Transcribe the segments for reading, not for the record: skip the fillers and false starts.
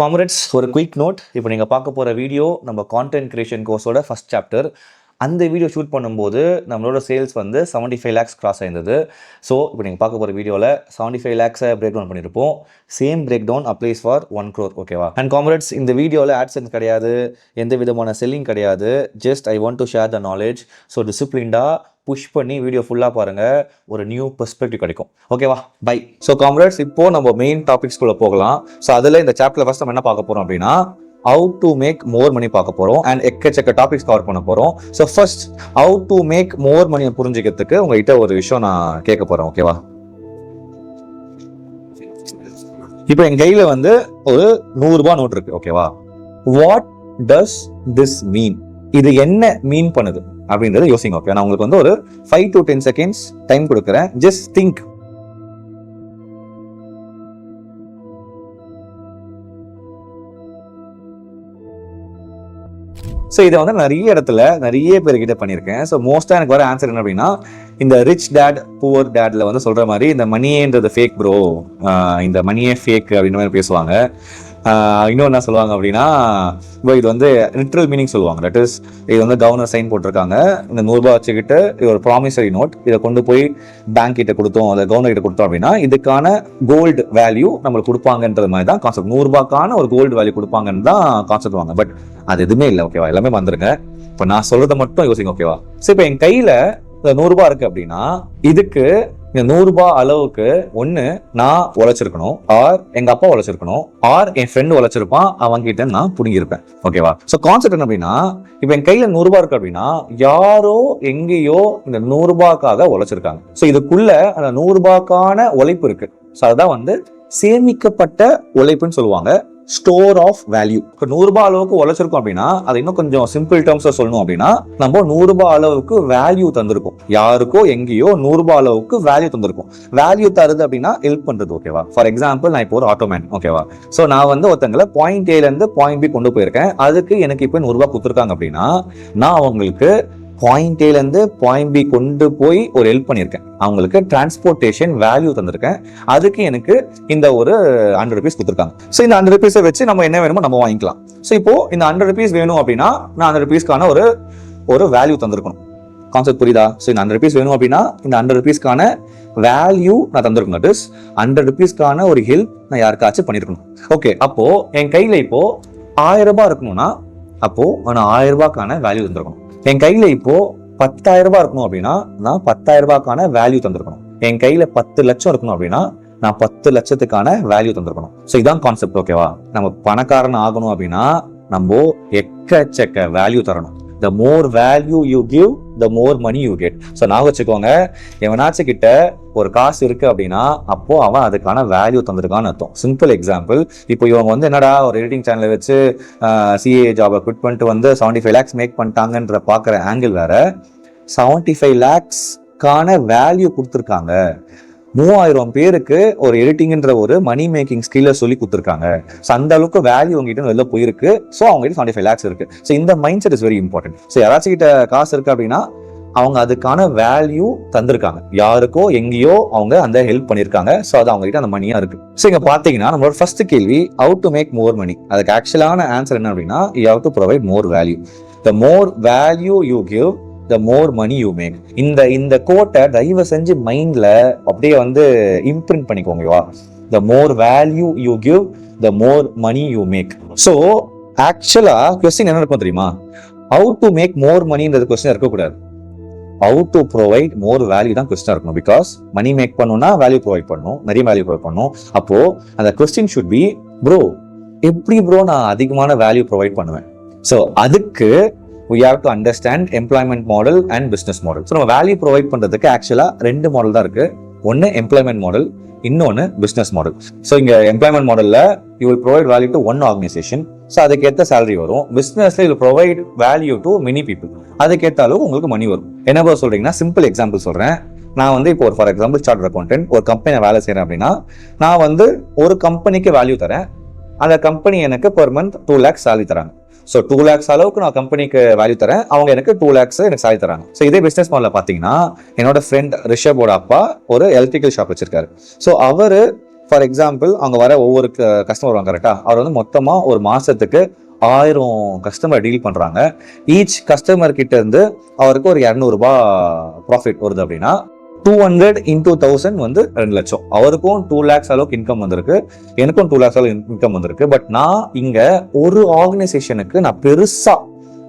Comrades, ஒரு quick note. இப்போ நீங்கள் பார்க்க போகிற வீடியோ நம்ம கான்டென்ட் கிரியேஷன் கோர்ஸோட ஃபஸ்ட் சாப்டர். அந்த வீடியோ ஷூட் பண்ணும்போது நம்மளோட சேல்ஸ் வந்து 75 lakhs கிராஸ் ஆயிருந்தது. ஸோ இப்போ நீங்கள் பார்க்க போகிற வீடியோவில் 75 lakhs பிரேக் டவுன் பண்ணியிருப்போம். Same break down applies for 1 crore. ஓகேவா? அண்ட் காம்ரேட்ஸ், இந்த வீடியோவில் ஆட்சன்ஸ் கிடையாது, எந்த விதமான செல்லிங் கிடையாது. Just I want to share the knowledge. So டிசிப்ளின்டாக புஷ் பண்ணி வீடியோ ஃபுல்லாக பாருங்கள், ஒரு நியூ பெர்ஸ்பெக்டிவ் கிடைக்கும். ஓகேவா? பை. ஸோ காம்ரேட்ஸ், இப்போது நம்ம மெயின் டாபிக்ஸ்குள்ளே போகலாம். ஸோ அதில் இந்த சாப்டரில் ஃபஸ்ட் நம்ம என்ன பார்க்க போகிறோம் அப்படின்னா, how to make more money பார்க்க போகிறோம். அண்ட் எக்கச்சக்க டாபிக்ஸ் கவர் பண்ண போகிறோம். So first, how to make more money புரிஞ்சுக்கிறதுக்கு உங்ககிட்ட ஒரு விஷயம் நான் கேட்க போகிறேன். ஓகேவா? இப்போ என் கையில் வந்து ஒரு 100 ரூபாய் நோட் இருக்கு. ஓகேவா? What does this mean? இது என்ன மீன் பண்ணுது அப்படின்றத யோசிங்க. ஓகே, நான் உங்களுக்கு வந்து ஒரு 5 to 10 seconds டைம் கொடுக்குறேன். Just think. ஸோ இதை வந்து நிறைய இடத்துல நிறைய பேர்கிட்ட பண்ணியிருக்கேன். ஸோ மோஸ்ட்டாக எனக்கு வர ஆன்சர் என்ன அப்படின்னா, இந்த ரிச் டேட் புவர் டேட்ல வந்து சொல்ற மாதிரி இந்த மணியேன்றது ஃபேக் ப்ரோ, இந்த மணியே ஃபேக் அப்படின்ற மாதிரி பேசுவாங்க. இன்னொன்று என்ன சொல்லுவாங்க அப்படின்னா, இப்போ இது வந்து லிட்ரல் மீனிங் சொல்லுவாங்க. தட் இஸ், இது வந்து கவர்னர் சைன் போட்டிருக்காங்க, இந்த 100 ரூபாய் வச்சுக்கிட்டு இது ஒரு ப்ராமிசரி நோட், இதை கொண்டு போய் பேங்க் கிட்ட கொடுத்தோம், அதை கவர்னர் கிட்ட கொடுத்தோம் அப்படின்னா இதுக்கான கோல்டு வேல்யூ நம்மளுக்கு கொடுப்பாங்கன்றது மாதிரி தான் கான்செப்ட். 100 ரூபாய்க்கான ஒரு கோல்டு வேல்யூ கொடுப்பாங்கன்னு தான் கான்செப்ட் வாங்க. பட் அது எதுவுமே இல்லை. ஓகேவா? எல்லாமே வந்துருங்க. இப்போ நான் சொல்றதை மட்டும் யோசிங்க. ஓகேவா? ஸோ இப்போ என் கையில 100 ரூபாய் இருக்கு அப்படின்னா, இதுக்கு இந்த 100 ரூபாய் அளவுக்கு ஒண்ணு நான் உழைச்சிருக்கணும், ஆர் எங்க அப்பா உழைச்சிருக்கணும், ஆர் என் ஃப்ரெண்டு உழைச்சிருப்பான், அவங்க கிட்ட நான் புடுங்கிருப்பேன். ஓகேவா? சோ கான்செப்ட் என்ன அப்படின்னா, இப்ப என் கையில 100 ரூபாய் இருக்கு அப்படின்னா, யாரோ எங்கேயோ இந்த 100 ரூபாய்க்காக உழைச்சிருக்காங்க. சோ இதுக்குள்ள அந்த 100 ரூபாய்க்கான உழைப்பு இருக்கு. சோ அதுதான் வந்து சேமிக்கப்பட்ட உழைப்புன்னு சொல்லுவாங்க, ஸ்டோர் ஆஃப் வேல்யூ. இப்போ 100 ரூபாய் அளவுக்கு உழைச்சிருக்கோம் அப்படின்னா, அதை இன்னும் கொஞ்சம் சிம்பிள் டேர்ம்ஸ்ல சொல்லணும் அப்படின்னா, நம்ம 100 ரூபாய் அளவுக்கு வேல்யூ தந்திருக்கும். யாருக்கோ எங்கேயோ 100 ரூபாய் அளவுக்கு வேல்யூ தந்திருக்கும். வேல்யூ தருது அப்படின்னா ஹெல்ப் பண்றது. ஓகேவா? ஃபார் எக்ஸாம்பிள், நான் இப்போ ஒரு ஆட்டோமேன். ஓகேவா? ஸோ நான் வந்து ஒருத்தங்களை பாயிண்ட் ஏல இருந்து பாயிண்ட் பி கொண்டு போயிருக்கேன். அதுக்கு எனக்கு இப்போ 100 ரூபாய் கொடுத்துருக்காங்க அப்படின்னா, நான் அவங்களுக்கு பாயிண்ட் ஏல இருந்து பாயிண்ட் பி கொண்டு போய் ஒரு ஹெல்ப் பண்ணியிருக்கேன். அவங்களுக்கு டிரான்ஸ்போர்டேஷன் வேல்யூ தந்திருக்கேன். அதுக்கு எனக்கு இந்த ஒரு 100 rupees கொடுத்துருக்காங்க. ஸோ இந்த 100 rupees வச்சு நம்ம என்ன வேணுமோ நம்ம வாங்கிக்கலாம். ஸோ இப்போ இந்த 100 rupees வேணும் அப்படின்னா, நான் 100 rupeesக்கான ஒரு வேல்யூ தந்திருக்கணும். கான்செப்ட் புரியுதா? ஸோ இந்த 100 rupees வேணும் அப்படின்னா, இந்த 100 rupeesக்கான வேல்யூ நான் தந்திருக்கணும். தட் இஸ் 100 rupeesக்கான ஒரு ஹெல்ப் நான் யாருக்காச்சும் பண்ணியிருக்கணும். ஓகே, அப்போ என் கையில இப்போ 1000 ரூபாய் இருக்கணும்னா, அப்போ நான் 1000 ரூபாய்க்கான வேல்யூ தந்திருக்கணும். என் கையில இப்போ 10,000 ரூபாய் இருக்கணும் அப்படின்னா, நான் 10,000 ரூபாய்க்கான வேல்யூ தந்திருக்கணும். என் கையில 10 லட்சம் இருக்கணும் அப்படின்னா, நான் 10 லட்சத்துக்கான வேல்யூ தந்திருக்கணும். ஸோ இதான் கான்செப்ட். ஓகேவா? நம்ம பணக்காரன் ஆகணும் அப்படின்னா நம்ம எக்கச்சக்க வேல்யூ தரணும். The more value you give, the more money you get. So நான் வச்சுக்கோங்க, எவனாச்சும் கிட்ட ஒரு காசு இருக்கு அப்படின்னா, அப்போ அவன் அதுக்கான வேல்யூ தந்திருக்கான்னு அர்த்தம். சிம்பிள் எக்ஸாம்பிள், இப்போ இவங்க வந்து என்னடா ஒரு எடிட்டிங் சேனலை வச்சு சிஏ ஜாபை குவிட் பண்ணிட்டு வந்து 75 lakhs மேக் பண்ணிட்டாங்கன்ற பார்க்குற ஆங்கிள் வேற. 75 lakhsக்கான வேல்யூ கொடுத்துருக்காங்க. 3000 பேருக்கு ஒரு எடிட்டிங்ன்ற ஒரு மணி மேக்கிங் ஸ்கில்ல சொல்லி கொடுத்துருக்காங்க. ஸோ அந்த அளவுக்கு வேல்யூ உங்ககிட்ட வெளில போயிருக்கு. ஸோ அவங்ககிட்ட 75 lakhs இருக்கு. ஸோ இந்த mind set is very important. So யாராச்சும் கிட்ட காசு இருக்கு அப்படின்னா, அவங்க அதுக்கான வேல்யூ தந்திருக்காங்க. யாருக்கோ எங்கேயோ அவங்க அந்த ஹெல்ப் பண்ணியிருக்காங்க. ஸோ அது அவங்க கிட்ட அந்த மணியா இருக்கு. ஸோ இங்க பாத்தீங்கன்னா நம்மளோட ஃபர்ஸ்ட் கேள்வி, how to make more money. அதுக்கு ஆக்சுவலான ஆன்சர் என்ன அப்படின்னா, you have to provide more value. The more value you give, the more money you make. இந்த கோட்டை தயவு செஞ்சு மைண்ட்ல அப்படியே வந்து imprint பண்ணிக்கோங்கவா. The more value you give, the more money you make. So ஆக்சுவலா கொஸ்டின் என்ன இருக்கும் தெரியுமா? How to make more moneyன்றது கொஸ்டின் இருக்கக்கூடாது. How to provide more value தான் கொஸ்டின் இருக்கணும். பிகாஸ் மணி மேக் பண்ணணும்னா வேல்யூ ப்ரொவைட் பண்ணணும், நிறைய வேல்யூ ப்ரொவைட் பண்ணணும். அப்போ அந்த கொஸ்டின் ஷுட் பி, ப்ரோ எப்படி ப்ரோ நான் அதிகமான வேல்யூ ப்ரொவைட் பண்ணுவேன்? ஸோ அதுக்கு we have to understand employment model and business model. So நம்ம வேல்யூ ப்ரொவைட் பண்றதுக்கு ஆக்சுவலா 2 மாடல் தான் இருக்கு. ஒன்னு எம்ப்ளாய்மெண்ட் மாடல், இன்னொன்னு பிசினஸ் மாடல். ஸோ இங்க எம்ப்ளாய்மெண்ட் மாடல்ல you will provide value to one organisation. So அதுக்கேற்ற சேலரி வரும். பிசினஸ்ல you provide value to many people. அதுக்கேற்ற அளவு உங்களுக்கு மணி வரும். என்ன போல சொல்றீங்கன்னா, சிம்பிள் எக்ஸாம்பிள் சொல்றேன். நான் வந்து இப்போ ஃபார் எக்ஸாம்பிள் சார்ட்டர்ட் அக்கௌண்டன்ட் ஒரு கம்பெனியை வேலை செய்யறேன் அப்படின்னா, நான் வந்து ஒரு கம்பெனிக்கு வேல்யூ தரேன். அந்த கம்பெனி எனக்கு பெர் மந்த் 2 lakhs சேலரி தராங்க. ஸோ 2 lakhs அளவுக்கு நான் கம்பெனிக்கு வேல்யூ தரேன், அவங்க எனக்கு 2 lakhs எனக்கு சேலரி தராங்க. ஸோ இதே பிசினஸ் மாடலில் பார்த்தீங்கன்னா, என்னோட ஃப்ரெண்ட் ரிஷபோட அப்பா ஒரு எலக்ட்ரிக்கல் ஷாப் வச்சிருக்காரு. ஸோ அவர் ஃபார் எக்ஸாம்பிள் அவங்க வர ஒவ்வொரு கஸ்டமர் வருவாங்க கரெக்டா, அவர் வந்து மொத்தமாக ஒரு மாதத்துக்கு 1000 கஸ்டமர் டீல் பண்ணுறாங்க. ஈச் கஸ்டமர் கிட்ட இருந்து அவருக்கு ஒரு 200 ரூபாய் ப்ராஃபிட் வருது அப்படின்னா 200 into 1000 வந்து 2 லட்சம். அவருக்கும் 2 lakhs அளவுக்கு இன்கம் வந்திருக்கு, எனக்கும் 2 lakhs அளவுக்கு இன்கம் வந்திருக்கு. பட் நான் இங்க ஒரு ஆர்கனைசேஷனுக்கு நான் பெருசா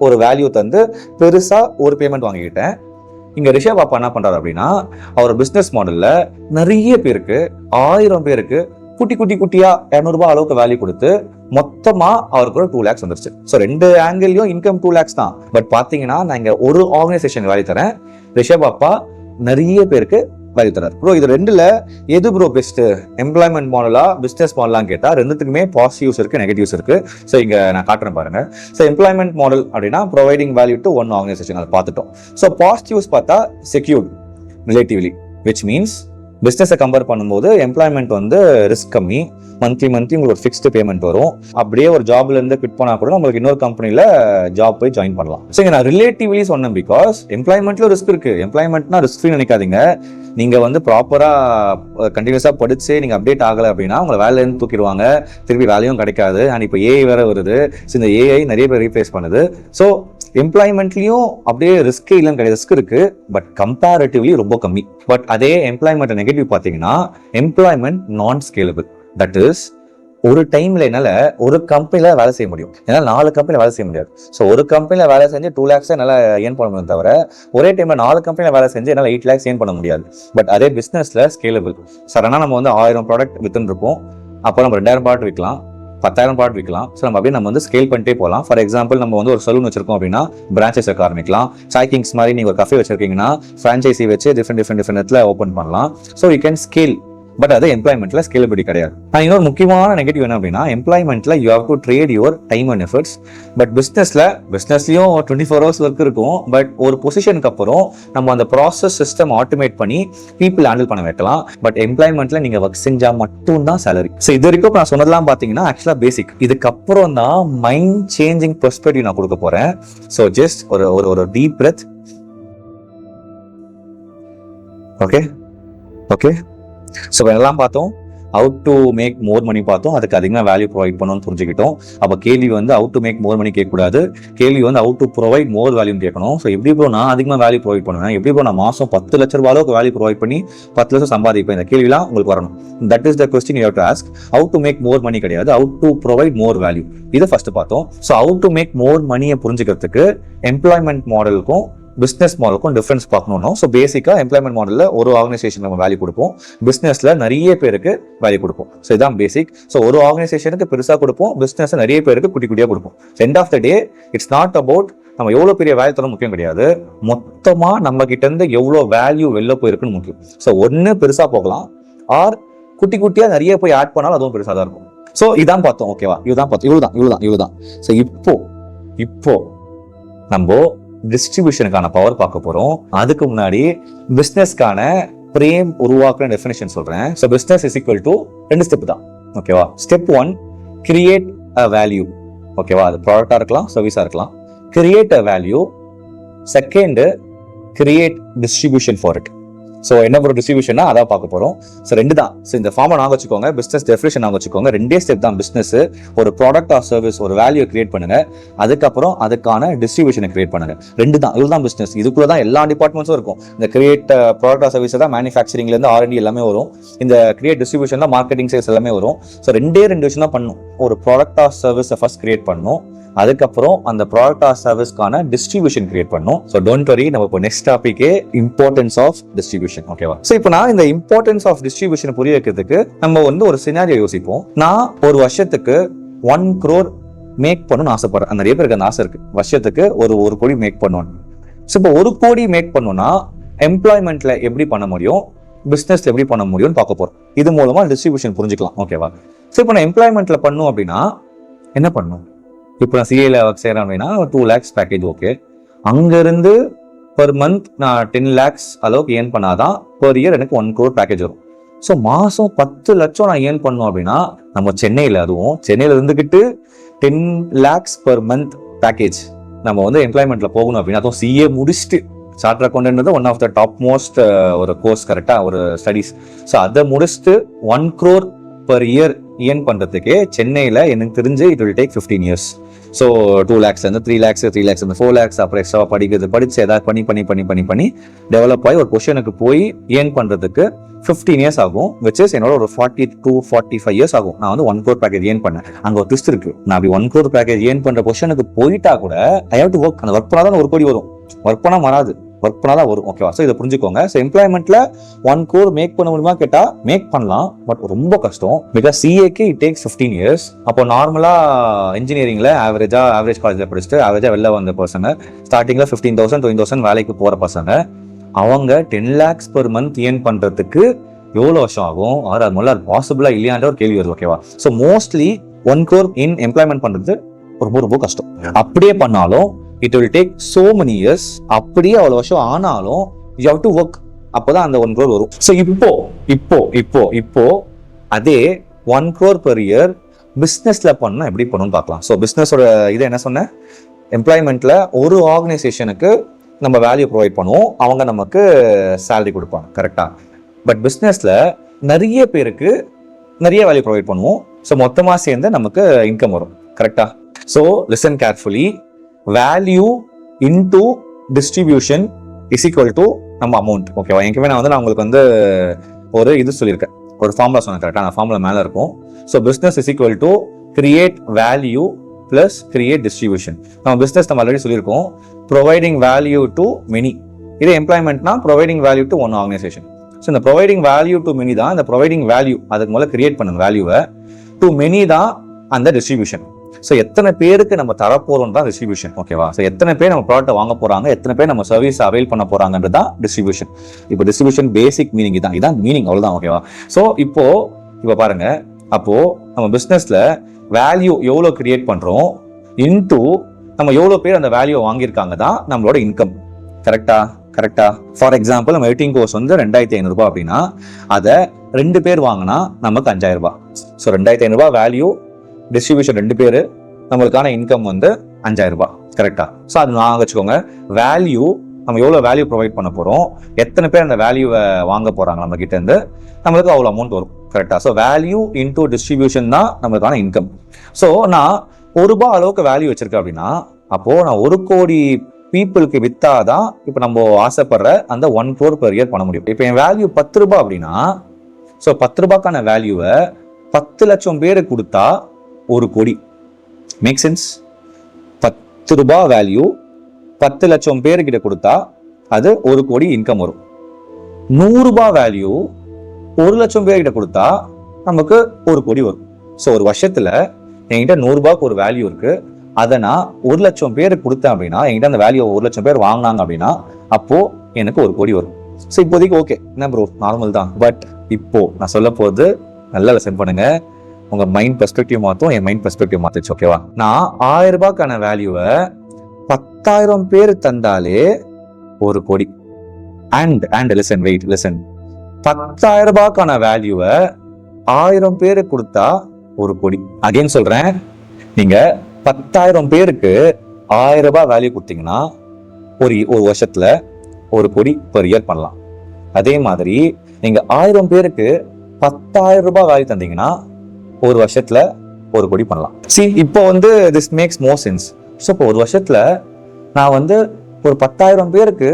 ஒரு வேல்யூ தந்து பெருசா ஒரு பேமெண்ட் வாங்கிக்கிட்டேன். இங்க ரிஷப் பாப்பா என்ன பண்றாரு அப்படின்னா, அவர் பிசினஸ் மாடல்ல நிறைய பேருக்கு 1000 பேருக்கு குட்டி குட்டி குட்டியா 200 ரூபாய் அளவுக்கு வேல்யூ கொடுத்து மொத்தமா அவருக்கு ஒரு 2 lakhs வந்துருச்சு. ஸோ 2 ஆங்கிள்லயும் இன்கம் 2 lakhs தான். பட் பாத்தீங்கன்னா நான் இங்க ஒரு ஆர்கனைசேஷன் வேல்யூ தரேன், ரிஷப் பாப்பா நிறைய பேருக்கு வேல்யூ தரார். ப்ரோ இது ரெண்டுல எது ப்ரோ பெஸ்ட், எம்ப்ளாய்மெண்ட் மாடலா பிசினஸ் மாடலாம் கேட்டா ரெண்டுத்துக்குமே பாசிட்டிவ்ஸ் இருக்கு, நெகட்டிவ்ஸ் இருக்கு. ஸோ இங்க நான் காட்டுறேன் பாருங்க. ஸோ எம்ப்ளாய்மெண்ட் மாடல் அப்படின்னா providing value to one organisation, அதை பார்த்துட்டோம். ஸோ பாசிட்டிவ்ஸ் பார்த்தா செக்யூர்ட் ரிலேட்டிவ்லி, விச் மீன்ஸ் பிஸ்னஸை கம்பேர் பண்ணும்போது எம்ப்ளாய்மெண்ட் வந்து ரிஸ்க் கம்மி, மந்த்லி உங்களுக்கு ஒரு ஃபிக்ஸ்டு பேமெண்ட் வரும். அப்படியே ஒரு ஜாப்ல இருந்து குவிட் பண்ணா கூட உங்களுக்கு இன்னொரு கம்பெனில ஜாப் போய் ஜாயின் பண்ணலாம். ஸோ நான் ரிலேட்டிவ்லி சொன்னேன், பிகாஸ் எம்ப்ளாய்மெண்ட்ல ரிஸ்க் இருக்கு. எம்ப்ளாய்மெண்ட்னா ரிஸ்க் ஃப்ரீ நினைக்காதீங்க. நீங்க வந்து ப்ராப்பரா கண்டினியூஸா படிச்சு நீங்க அப்டேட் ஆகலை அப்படின்னா உங்களை வேலையில இருந்து தூக்கிடுவாங்க, திருப்பி வேலையும் கிடைக்காது. அண்ட் இப்போ ஏஐ வேற வருது. ஸோ இந்த ஏஐ நிறைய பேர் ரீப்ளேஸ் பண்ணுது. ஸோ எம்ப்ளாய்மெண்ட்லயும் அப்படியே ரிஸ்கே இல்லைன்னு கிடையாது, ரிஸ்க் இருக்கு, பட் கம்பேரிட்டிவ்லி ரொம்ப கம்மி. பட் அதே எம்ப்ளாய்மெண்ட் நெகட்டிவ் பார்த்தீங்கன்னா எம்ப்ளாய்மெண்ட் நான் ஸ்கேலபிள். தட் இஸ் ஒரு டைம்ல என்னால ஒரு கம்பெனில வேலை செய்ய முடியும், என்னால 4 கம்பெனில வேலை செய்ய முடியாது. ஸோ ஒரு கம்பெனில வேலை செஞ்சு 2 lakhs என்னால ஏர்ன் பண்ண முடியும், தவிர ஒரே டைம்ல 4 கம்பெனில வேலை செஞ்சு என்னால 8 lakhs ஏர்ன் பண்ண முடியாது. பட் அதே பிசினஸ்ல ஸ்கேலபிள். சடனா நம்ம வந்து 1000 ப்ராடக்ட் வித்துன்னு இருப்போம், அப்போ நம்ம 2000 ப்ராடக்ட் விற்கலாம், 10,000 ப்ராடக்ட் விற்கலாம். ஸோ நம்ம அப்படியே நம்ம வந்து ஸ்கேல் பண்ணிட்டே போகலாம். ஃபார் எக்ஸாம்பிள் நம்ம வந்து ஒரு சலூன் வச்சிருக்கோம் அப்படின்னா பிரான்ச்சஸ் வைக்க ஆரம்பிக்கலாம். சாய் கிங்ஸ் மாதிரி நீங்க ஒரு கஃபே வச்சிருக்கீங்கன்னா ஃப்ரான்ச்சைசி வச்சு டிஃப்ரெண்ட் இடத்துல ஓப்பன் பண்ணலாம். So you can scale. But அது எம்ப்ளாய்மெண்ட்ல ஸ்கேலபிலிட்டி கிடையாது. இன்னொரு முக்கியமான நெகட்டிவ் என்ன அப்படின்னா, எம்ப்ளாய்மெண்ட்ல you have to trade your time and efforts. But பிஸ்னஸ்லயும் 24 hours ஒர்க் இருக்கும். பட் ஒரு பொசிஷனுக்கு அப்புறம் நம்ம அந்த ப்ராசஸ் சிஸ்டம் ஆட்டோமேட் பண்ணி பீப்புள் ஹேண்டில் பண்ண வைக்கலாம். பட் எம்ப்ளாய்மெண்ட்ல நீங்க ஒர்க் செஞ்சா மட்டும் தான் சேலரி. ஸோ இது வரைக்கும் நான் சொன்னதெல்லாம் பாத்தீங்கன்னா ஆக்சுவலா பேசிக். இதுக்கப்புறம் தான் மைண்ட் சேஞ்சிங் பெர்ஸ்பெக்டிவ் நான் கொடுக்க போறேன். ஸோ ஜஸ்ட் ஒரு டீப் பிரெத். ஓகே. ஸோ எல்லாம் பார்த்தோம், ஹவு டு மேக் மோர் மணி பார்த்தோம், அதுக்கு அதிகமாக வேல்யூ ப்ரொவைட் பண்ணணும்னு புரிஞ்சுக்கிட்டோம். அப்போ கேள்வி வந்து ஹவு டு மேக் மோர் மணி கேட்கக்கூடாது, கேள்வி வந்து ஹவு டு ப்ரொவைட் மோர் வேல்யூன்னு கேட்கணும். ஸோ எப்படி ப்ரோ நான் அதிகமாக வேல்யூ ப்ரொவைட் பண்ணுவேன், எப்படி ப்ரோ நான் மாதம் 10 லட்ச ரூபாய் அளவுக்கு வேல்யூ ப்ரொவைட் பண்ணி 10 லட்சம் சம்பாதிப்பேன், இந்த கேள்விலாம் உங்களுக்கு வரணும். That is the question you have to ask. How to make more money கிடையாது, how to provide more value, இதை ஃபர்ஸ்ட் பார்த்தோம். So how to make more மணியை புரிஞ்சுக்கிறதுக்கு எம்ப்ளாய்மெண்ட் மாடலுக்கும் பிசினஸ் மாடலுக்கும் டிஃபரன்ஸ் பார்க்கணும். ஸோ பேசிக்கா எம்ப்ளாய்மெண்ட் மாடல்ல ஒரு ஆர்கனைசேஷன் நம்ம வேல்யூ கொடுப்போம், பிசினஸ்ல நிறைய பேருக்கு வேல்யூ கொடுப்போம். ஸோ இதான் பேசிக். ஸோ ஒரு ஆர்கனைசேஷனுக்கு பெருசா கொடுப்போம், பிசினஸ் நிறைய பேருக்கு குட்டி குட்டியா கொடுப்போம். End of the day it's not about நம்ம எவ்வளவு பெரிய வேல்யூ தர முக்கியம் கிடையாது, மொத்தமா நம்ம கிட்ட இருந்து எவ்வளவு வேல்யூ வெளில போயிருக்குன்னு முக்கியம். ஸோ ஒன்னு பெருசா போகலாம், ஆர் குட்டி குட்டியா நிறைய போய் ஆட் பண்ணாலும் அதுவும் பெருசா தான் இருக்கும். ஸோ இதான் பார்த்தோம். ஓகேவா, இதுதான் பார்த்தோம், இவ்வளவுதான். ஸோ இப்போ நம்ம டிஸ்ட்ரிபியூஷனுக்கான பவர் பார்க்க போறோம். அதுக்கு முன்னாடி பிசினஸ்க்கான பிரேம் உருவாக்குற டெஃபினிஷன் சொல்றேன். So business is equal to 2 step தான். ஓகேவா, ஸ்டெப் 1 கிரியேட் அ வேல்யூ. ஓகேவா, அது ப்ராடக்டா இருக்கலாம், சர்வீஸா இருக்கலாம். Create a value. Second create distribution for it. So என்ன ஒரு டிஸ்ட்ரிபியூஷனா அதான் பார்க்க போறோம். ஸோ 2 தான். ஸோ இந்த ஃபார்மை நாங்கள் வச்சுக்கோங்க, பிசினஸ் டெஃபினிஷன் நாங்கள் வச்சுக்கோங்க. 2 ஸ்டெப் தான். பிசினஸ் ஒரு ப்ராடக்ட் ஆர் சர்வீஸ் ஒரு வேல்யூ கிரியேட் பண்ணுங்க, அதுக்கப்புறம் அதுக்கான டிஸ்ட்ரிபியூஷனை கிரியேட் பண்ணுங்க. 2 தான். இதுதான் பிசினஸ். இதுக்குள்ள தான் எல்லா டிபார்ட்மெண்ட்ஸும் இருக்கும். இந்த கிரியேட் ப்ராடக்ட் ஆர் சர்வீஸ் தான் மேனுஃபேக்சரிங்ல இருந்து R&D எல்லாமே வரும். இந்த கிரியேட் டிஸ்ட்ரிபியூஷன் தான் மார்க்கெட்டிங் சேல்ஸ் எல்லாமே வரும். ஸோ 2 விஷயம் தான் பண்ணும். ஒரு ப்ராடக்ட் ஆர் சர்வீஸை ஃபர்ஸ்ட் கிரியேட் பண்ணணும், அதுக்கப்புறம் அந்த ப்ராடக்ட் ஆர் சர்வீஸ்க்கான டிஸ்ட்ரிபியூஷன் கிரியேட் பண்ணும். ஸோ டோன்ட் வரி, நம்ம இப்போ நெக்ஸ்ட் டாபிக்கே இம்பார்ட்டன்ஸ் ஆஃப் டிஸ்ட்ரிபியூஷன். ஓகேவா, ஸோ இப்போ நான் இந்த இம்பார்ட்டன்ஸ் ஆஃப் டிஸ்ட்ரிபியூஷன் புரிய வைக்கிறதுக்கு நம்ம வந்து ஒரு சினாரியோ யோசிப்போம். நான் ஒரு வருஷத்துக்கு 1 crore மேக் பண்ணணும்னு ஆசைப்படுறேன். நிறைய பேருக்கு அந்த ஆசை இருக்கு, வருஷத்துக்கு ஒரு கோடி மேக் பண்ணணும். ஸோ இப்போ 1 கோடி மேக் பண்ணணும்னா எம்ப்ளாய்மெண்ட்ல எப்படி பண்ண முடியும், பிசினஸ்ல எப்படி பண்ண முடியும்னு பார்க்க போறோம். இது மூலமா டிஸ்ட்ரிபியூஷன் புரிஞ்சுக்கலாம். ஓகேவா, ஸோ இப்போ நான் எம்ப்ளாய்மெண்ட்ல பண்ணும் அப்படின்னா என்ன பண்ணும், இப்போ நான் சிஏல ஒர்க் செய்யறேன் அப்படின்னா 2 lakhs பேக்கேஜ். ஓகே, அங்கிருந்து பெர் மந்த் நான் 10 lakhs அளவுக்கு ஏர்ன் பண்ணாதான் பெர் இயர் எனக்கு 1 crore பேக்கேஜ் வரும். ஸோ மாசம் 10 லட்சம் நான் ஏர்ன் பண்ணோம் அப்படின்னா நம்ம சென்னையில இருந்துகிட்டு 10 lakhs பெர் மந்த் பேக்கேஜ் நம்ம வந்து எம்ப்ளாய்மெண்ட்ல போகணும் அப்படின்னா, அதுவும் சிஏ முடிச்சுட்டு chartered accountant one of the top most ஒரு கோர்ஸ், கரெக்டா, ஒரு ஸ்டடிஸ். ஸோ அதை முடிச்சுட்டு 1 crore per year earn பண்றதுக்கே சென்னையில் எனக்கு தெரிஞ்சு it will take 15 years. So 2 lakhs 3 lakhs 4 lakhs அப்புறம் எக்ஸ்ட்ரா படிச்சு ஏதாவது பண்ணி டெவலப் ஆகி ஒரு பொசிஷனுக்கு போய் ஏர்ன் பண்றதுக்கு 15 years ஆகும். which is என்னோட ஒரு 40 to 45 years ஆகும். நான் வந்து 1 crore பேக்கேஜ் ஏர்ன் பண்ணேன். அங்க ஒரு ட்விஸ்ட் இருக்கு. நான் அப்படி 1 crore பேக்கேஜ் ஏர்ன் பண்ற பொசிஷனுக்கு போயிட்டா கூட ஐ ஹேவ் டு ஒர்க். அந்த ஒர்க் பண்ணாதான் 1 கோடி வரும். ஒர்க் பண்ணா வராது, ஒர்க் பண்ணாதான் வரும். ஓகேவா? ஸோ இதை புரிஞ்சுக்கோங்க. ஸோ எம்ப்ளாய்மெண்ட்ல 1 crore மேக் பண்ண முடியுமா கேட்டா மேக் பண்ணலாம், பட் ரொம்ப கஷ்டம். பிகாஸ் சிஏக்கு இட் டேக்ஸ் 15 years. அப்போ நார்மலா இன்ஜினியரிங்ல ஆவரேஜ் காலேஜ்ல படிச்சுட்டு ஆவரேஜா வெளில வந்த பசங்க ஸ்டார்டிங்ல 15,000 20,000 வேலைக்கு போற பசங்க அவங்க 10 lakhs per month ஏர்ன் பண்றதுக்கு எவ்வளவு வருஷம் ஆகும்? அது முதல்ல அது பாசிபிளா இல்லையான்ற ஒரு கேள்வி வருது. ஓகேவா? ஸோ மோஸ்ட்லி 1 crore இன் எம்ப்ளாய்மெண்ட் பண்றது ரொம்ப கஷ்டம். அப்படியே பண்ணாலும் it will take so many years. அப்படியே அவ்வளவு வருஷம் ஆனாலும் you have to work. அப்போதான் அந்த 1 crore வரும். ஸோ இப்போ அதே 1 crore per year பிசினஸ்ல பண்ணா எப்படி பண்ணணும்னு பார்க்கலாம். ஸோ பிசினஸோட இதை என்ன சொன்னேன்? எம்ப்ளாய்மெண்ட்ல ஒரு ஆர்கனைசேஷனுக்கு நம்ம வேல்யூ ப்ரொவைட் பண்ணுவோம், அவங்க நமக்கு சேலரி கொடுப்பாங்க. கரெக்டா? பட் பிஸ்னஸ்ல நிறைய பேருக்கு நிறைய வேல்யூ ப்ரொவைட் பண்ணுவோம். ஸோ மொத்தமா சேர்ந்து நமக்கு இன்கம் வரும். கரெக்டா? So listen carefully. Value into distribution is equal to நம்ம அமௌண்ட். ஓகேவா? எங்கேயுமே நான் உங்களுக்கு ஒரு இது சொல்லியிருக்கேன், ஒரு ஃபார்முலா சொன்னேன். கரெக்டா? அந்த ஃபார்முலா மேலே இருக்கும். So business is equal to create value plus create distribution. நம்ம பிஸ்னஸ் நம்ம ஆல்ரெடி சொல்லியிருக்கோம், ப்ரொவைடிங் வேல்யூ டு மெனி. இதே எம்ப்ளாய்மெண்ட்னா providing value to one organisation. So இந்த ப்ரொவைடிங் வேல்யூ டு மெனி தான் இந்த ப்ரொவைடிங் வேல்யூ. அதுக்கு முதல்ல கிரியேட் பண்ணுங்க வேல்யூவை. டு மெனி தான் அந்த டிஸ்ட்ரிபியூஷன். ஸோ எத்தனை பேருக்கு நம்ம தரப்போறோம் தான் டிஸ்ட்ரிபியூஷன். ஓகேவா? ஸோ எத்தனை பேர் நம்ம ப்ராடக்ட் வாங்க போறாங்க, எத்தனை பேர் நம்ம சர்வீஸ் அவைல் பண்ண போறாங்கன்றது தான் டிஸ்ட்ரிபியூஷன். இப்போ டிஸ்ட்ரிபியூஷன் பேசிக் மீனிங் இதான் மீனிங், அவ்வளவுதான். ஓகேவா? ஸோ இப்போ பாருங்க, அப்போ நம்ம பிசினஸ்ல வேல்யூ எவ்வளவு கிரியேட் பண்றோம் இன்டு நம்ம எவ்வளவு பேர் அந்த வேல்யூ வாங்கியிருக்காங்க தான் நம்மளோட இன்கம். கரெக்டா? ஃபார் எக்ஸாம்பிள் நம்ம எடிட்டிங் கோர்ஸ் வந்து 2,500 ரூபாய் அப்படின்னா அதை 2 பேர் வாங்கினா நமக்கு 5,000 ரூபாய். ஸோ 2,500 ரூபாய் வேல்யூ, டிஸ்ட்ரிபியூஷன் 2 பேர், நம்மளுக்கான இன்கம் வந்து 5,000 ரூபாய். கரெக்டா? ஸோ அது நான் வச்சுக்கோங்க. வேல்யூ நம்ம எவ்வளவு வேல்யூ ப்ரொவைட் பண்ண போறோம், எத்தனை பேர் அந்த வேல்யூவை வாங்க போறாங்க நம்ம கிட்ட இருந்து, நம்மளுக்கு அவ்வளவு அமௌண்ட் வரும். கரெக்டா? ஸோ வேல்யூ இன்டூ டிஸ்ட்ரிபியூஷன் தான் நம்மளுக்கான இன்கம். ஸோ நான் 1 ரூபாய் அளவுக்கு வேல்யூ வச்சிருக்கேன் அப்படின்னா அப்போ நான் 1 கோடி பீப்புளுக்கு வித்தாதான் இப்போ நம்ம ஆசைப்படுற அந்த 1 crore per year பண்ண முடியும். இப்போ என் வேல்யூ 10 ரூபாய் அப்படின்னா ஸோ 10 ரூபாய்க்கான வேல்யூவை 10 லட்சம் பேருக்கு கொடுத்தா 1 கோடி. Make sense? 10 ரூபாய் வேல்யூ 10 லட்சம் பேருக்கிட்ட கொடுத்தா அது 1 கோடி இன்கம் வரும். 100 ரூபாய் வேல்யூ 1 லட்சம் பேர்கிட்ட கொடுத்தா நமக்கு 1 கோடி வரும். ஸோ ஒரு வருஷத்துல என்கிட்ட 100 ரூபாய்க்கு ஒரு வேல்யூ இருக்கு, அதை நான் 1 லட்சம் பேருக்கு கொடுத்தேன் அப்படின்னா என்கிட்ட அந்த வேல்யூ 1 லட்சம் பேர் வாங்கினாங்க அப்படின்னா அப்போ எனக்கு 1 கோடி வரும். ஸோ இப்போதைக்கு ஓகே, என்ன ப்ரோ நார்மல் தான். பட் இப்போ நான் சொல்ல போது நல்லா லெசன் பண்ணுங்க. உங்க மைண்ட் பெர்ஸ்பெக்டிவ் மாற்றும், என் மைண்ட் பெர்ஸ்பெக்டிவ் மாத்துச்சு. ஓகேவா? நான் 1000 ரூபாய்க்கான வேல்யூவை 10,000 பேர் தந்தாலே 1 கோடி. அண்ட் லிசன் 10,000 ரூபாய்க்கான வேல்யூவை 1000 பேருக்கு கொடுத்தா 1 கோடி. அகைன் சொல்றேன், நீங்க 10,000 பேருக்கு 1000 ரூபாய் வேல்யூ கொடுத்தீங்கன்னா ஒரு வருஷத்துல 1 கோடி per year பண்ணலாம். அதே மாதிரி நீங்க 1000 பேருக்கு 10,000 ரூபாய் வேல்யூ தந்தீங்கன்னா ஒரு வருஷத்துல 1 கோடி பண்ணலாம். இப்போ this maths more sense. So இப்போ ஒரு வருஷத்துல நான் ஒரு 10,000 பேருக்கு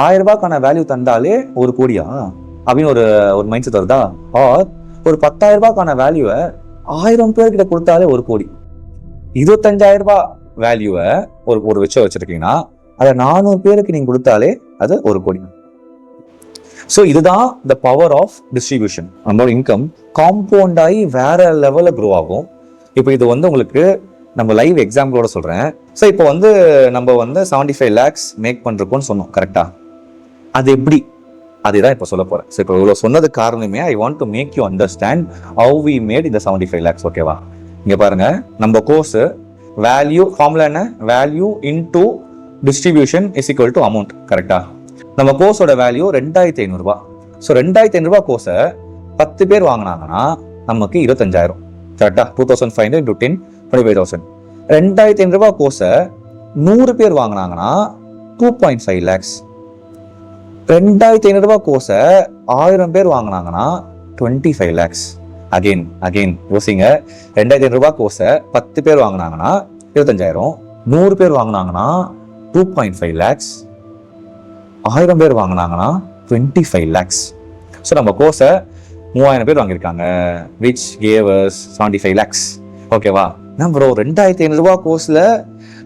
1000 ரூபாய்க்கான வேல்யூ தந்தாலே 1 கோடியா அப்படின்னு ஒரு மைண்ட் செட் வருதா? ஆர் ஒரு 10,000 ரூபாய்க்கான வேல்யூவை 1000 பேர்கிட்ட கொடுத்தாலே 1 கோடி. 25,000 ரூபாய் வேல்யூவை ஒரு வச்சிருக்கீங்கன்னா அதை 400 பேருக்கு நீங்க கொடுத்தாலே அது 1 கோடி. ஸோ இதுதான் த பவர் ஆஃப் டிஸ்ட்ரிபியூஷன். நம்மளோட இன்கம் காம்பவுண்ட் ஆகி வேற லெவலில் க்ரோ ஆகும். இப்போ இது உங்களுக்கு நம்ம லைவ் எக்ஸாம்பிளோட சொல்றேன். ஸோ இப்போ நம்ம 75 lakhs மேக் பண்றோம்னு சொன்னோம். கரெக்டா? அது எப்படி? அதுதான் இப்போ சொல்ல போறேன். ஸோ இப்போ இவ்வளோ சொன்னதுக்கு காரணமே I want to make you understand how we made இந்த 75 lakhs. ஓகேவா? இங்க பாருங்க, நம்ம கோர்ஸ் வேல்யூ ஃபார்முலா என்ன? Value into distribution is equal to amount. கரெக்டா? நம்ம கோர்ஸோட வேல்யூ 2,500 ரூபாய். ஸோ 2,500 ரூபாய் கோர்ஸை 10 பேர் வாங்கினாங்கன்னா நமக்கு 25,000. கரெக்டா? 2,500 into 10 25,000. 2,500 ரூபாய் கோர்ஸை 100 பேர் வாங்கினாங்கன்னா 2.5 lakhs. 2,500 ரூபாய் கோர்ஸை 1000 பேர் வாங்கினாங்கன்னா 25 lakhs. அகெயின் யோசிங்க. 2500 கோர்ஸை 10 பேர் வாங்கினாங்கன்னா 25,000, 100 பேர் வாங்கினாங்கன்னா 2.5 lakhs, 1000 பேர் வாங்கினாங்கன்னா 25 lakhs. ஸோ நம்ம கோர்ஸை 3000 பேர் வாங்கியிருக்காங்க, which gave us 75 lakhs. ஓகேவா? நான் ப்ரோ 2500 கோர்ஸில்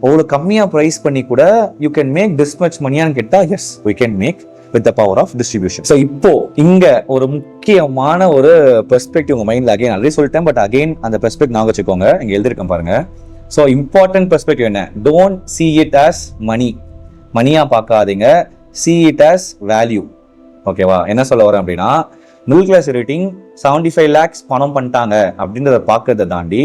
அவ்வளோ கம்மியாக ப்ரைஸ் பண்ணி கூட you can make this much மணியான்னு கேட்டால் yes, we can make with the power of distribution. So இப்போ இங்க ஒரு முக்கியமான ஒரு பெர்ஸ்பெக்டிவ் உங்க மைண்ட்ல அகைன் ஆல்ரெடி சொல்லிட்டேன், பட் அகைன் அந்த பெர்ஸ்பெக்ட் நான் வச்சுக்கோங்க. இங்க எழுதிருக்கேன் பாருங்க. ஸோ இம்பார்ட்டன்ட் பெர்ஸ்பெக்டிவ் என்ன? டோன்ட் see it as மணியா பார்க்காதீங்க, see it as வேல்யூ. ஓகேவா? என்ன சொல்ல வரேன் அப்படின்னா, மிடில் கிளாஸ் ரேட்டிங் 75 lakhs பணம் பண்ணிட்டாங்க அப்படின்றத பார்க்கறத தாண்டி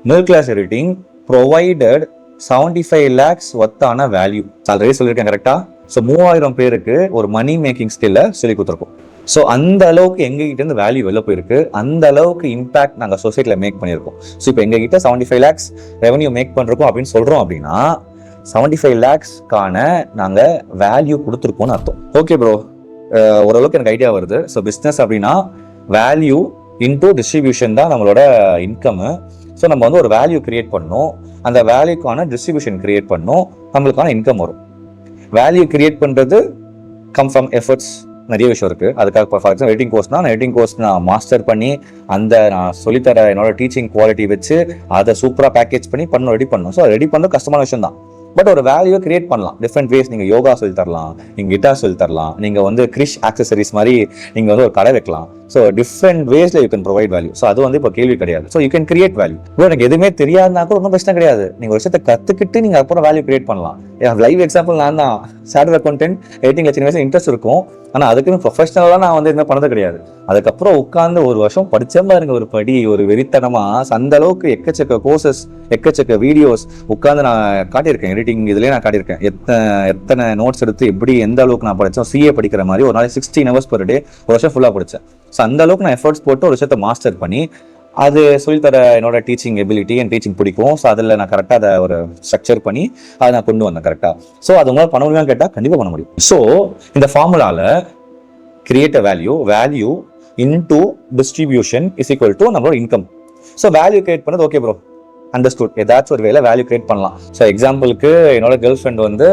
middle class rating provided 75 lakhs ஒத்தான வேல்யூ. ஆல்ரெடி சொல்லியிருக்கேன் கரெக்டா? ஸோ 3000 பேருக்கு ஒரு மணி மேக்கிங் ஸ்கில்லை சொல்லி கொடுத்துருக்கோம். ஸோ அந்த அளவுக்கு எங்ககிட்ட இருந்து வேல்யூ வெளில போயிருக்கு, அந்த அளவுக்கு இம்பாக்ட் நாங்கள் சொசைட்டியில் மேக் பண்ணியிருக்கோம். ஸோ இப்போ எங்ககிட்ட 75 lakhs ரெவன்யூ மேக் பண்ணிருக்கோம் அப்படின்னு சொல்கிறோம் அப்படின்னா 75 lakhsக்கான நாங்கள் வேல்யூ கொடுத்துருக்கோம்னு அர்த்தம். ஓகே ப்ரோ, ஓரளவுக்கு எனக்கு ஐடியா வருது. ஸோ பிஸ்னஸ் அப்படின்னா வேல்யூ இன்டூ டிஸ்ட்ரிபியூஷன் தான் நம்மளோட இன்கம். ஸோ நம்ம வந்து ஒரு வேல்யூ கிரியேட் பண்ணணும், அந்த வேல்யூக்கான டிஸ்ட்ரிபியூஷன் கிரியேட் பண்ணணும், நம்மளுக்கான இன்கம் வரும். வேல்யூ கிரியேட் பண்ணுறது கம் ஃப்ரம் எஃபர்ட்ஸ், நிறைய விஷயம் இருக்குது. அதுக்காக ஃபார் எக்ஸாம்பிள் எடிட்டிங் கோர்ஸ்னா, நான் எடிட்டிங் கோர்ஸ் நான் மாஸ்டர் பண்ணி அந்த நான் சொல்லித்தர என்னோட டீச்சிங் குவாலிட்டி வச்சு அதை சூப்பராக பேக்கேஜ் பண்ணி ரெடி பண்ணணும். ஸோ ரெடி பண்ணுறது கஷ்டமான விஷயம் தான். பட் ஒரு வேல்யூவை கிரியேட் பண்ணலாம் டிஃப்ரெண்ட் வேஸ். நீங்கள் யோகா சொல்லி தரலாம், நீங்கள் கிட்டார் சொல்லி தரலாம், நீங்கள் வந்து கிரிஷ் ஆக்சசரிஸ் மாதிரி நீங்கள் வந்து ஒரு கடை வைக்கலாம். ஸோ டிஃப்ரெண்ட் வேஸ்ல you can provide value. So அது வந்து இப்போ கேள்வி கிடையாது. So you can create value. இப்போ எனக்கு எதுவுமே தெரியாதுனா கூட ஒன்றும் பிரச்சனை கிடையாது. நீங்கள் ஒரு விஷயத்தை கற்றுக்கிட்டு நீங்கள் அப்புறம் வேல்யூ கிரியேட் பண்ணலாம். லைவ் எக்ஸாம்பிள் நான் தான் சார்ட் அக்கௌண்டன்ட் எடிட்டிங்ல சின்ன வயசுல இன்ட்ரெஸ்ட் இருக்கும். ஆனால் அதுக்குன்னு ப்ரொஃபஷனலாக நான் வந்து என்ன பண்ணது கிடையாது. அதுக்கப்புறம் உட்காந்து ஒரு வருஷம் படிச்ச பாருங்க, ஒரு படி ஒரு வெறித்தனமா அந்த அளவுக்கு எக்கச்சக்க கோர்சஸ், எக்கச்சக்க வீடியோஸ் உட்காந்து நான் காட்டியிருக்கேன். எடிட்டிங் இதுலேயே நான் காட்டியிருக்கேன். எத்தனை நோட்ஸ் எடுத்து எப்படி எந்த அளவுக்கு நான் படித்தேன். சிஏ படிக்கிற மாதிரி ஒரு நாளைக்கு 16 hours per day ஒரு வருஷம் ஃபுல்லாக படித்தேன். ஸோ அந்த அளவுக்கு நான் எஃபர்ட்ஸ் போட்டு ஒரு விஷயத்தை மாஸ்டர் பண்ணி அது சொல்லித்தர என்னோட டீச்சிங் எபிலிட்டி அண்ட் டீச்சிங் பிடிக்கும். ஸோ அதில் நான் கரெக்டாக அதை ஒரு ஸ்ட்ரக்சர் பண்ணி அதை நான் கொண்டு வந்தேன் கரெக்டாக. ஸோ அது உங்களால் பண்ண முடியுமான்னு கேட்டால் கண்டிப்பாக பண்ண முடியும். ஸோ இந்த ஃபார்முலாவில் create a value into distribution is equal to நம்மளோட இன்கம். ஸோ வேல்யூ கிரியேட் பண்ணது ஓகே ப்ரோ, அண்டர்ஸ்டுட். ஏதாச்சும் ஒரு வேலை வேல்யூ கிரியேட் பண்ணலாம். ஸோ எக்ஸாம்பிளுக்கு என்னோட கேர்ள் ஃப்ரெண்ட் வந்து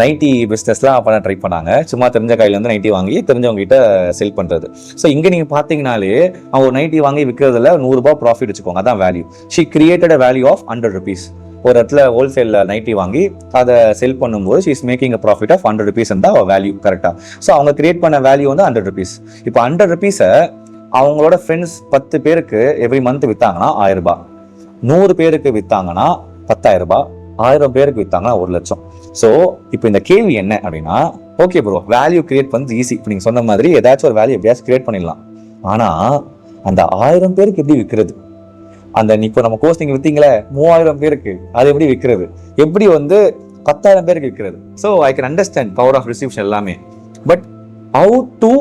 நைட்டி பிஸ்னஸ்லாம் பண்ண ட்ரை பண்ணாங்க. சும்மா தெரிஞ்ச கையில் வந்து நைட்டி வாங்கி தெரிஞ்சவங்க கிட்ட செல் பண்ணுறது. ஸோ இங்கே நீங்கள் பார்த்தீங்கனாலே அவங்க ஒரு நைட்டி வாங்கி விற்கிறதுல 100 ரூபாய் ப்ராஃபிட் வச்சுக்கோங்க, அதான் value. She created a value of 100 rupees. ஒரு இடத்துல ஹோல்சேலில் நைட்டி வாங்கி அதை செல் பண்ணும்போது she is making a profit of 100 rupees தான் வேல்யூ கரெக்டாக. ஸோ அவங்க கிரியேட் பண்ண வேல்யூ வந்து 100 rupees. இப்போ 100 rupees அவங்களோட ஃப்ரெண்ட்ஸ் 10 பேருக்கு எவ்ரி மந்த் விற்றாங்கன்னா 1000 ரூபாய், 100 பேருக்கு வித்தாங்கன்னா 10,000 ரூபாய், 1000 பேருக்கு வித்தாங்கன்னா 1 லட்சம். ஸோ இப்போ இந்த கேள்வி என்ன அப்படின்னா, ஓகே ப்ரோ வேல்யூ கிரியேட் பண்ணது ஈஸி. இப்போ நீங்கள் சொன்ன மாதிரி ஏதாச்சும் ஒரு வேல்யூ எப்படியாச்சும் கிரியேட் பண்ணிடலாம். ஆனால் அந்த 1000 பேருக்கு எப்படி விற்கிறது? அந்த இப்போ நம்ம கோர்ஸ் நீங்கள் விற்றீங்களே 3000 பேருக்கு அது எப்படி விற்கிறது? எப்படி வந்து 10,000 பேருக்கு விற்கிறது? So I can understand power of distribution எல்லாமே. But how to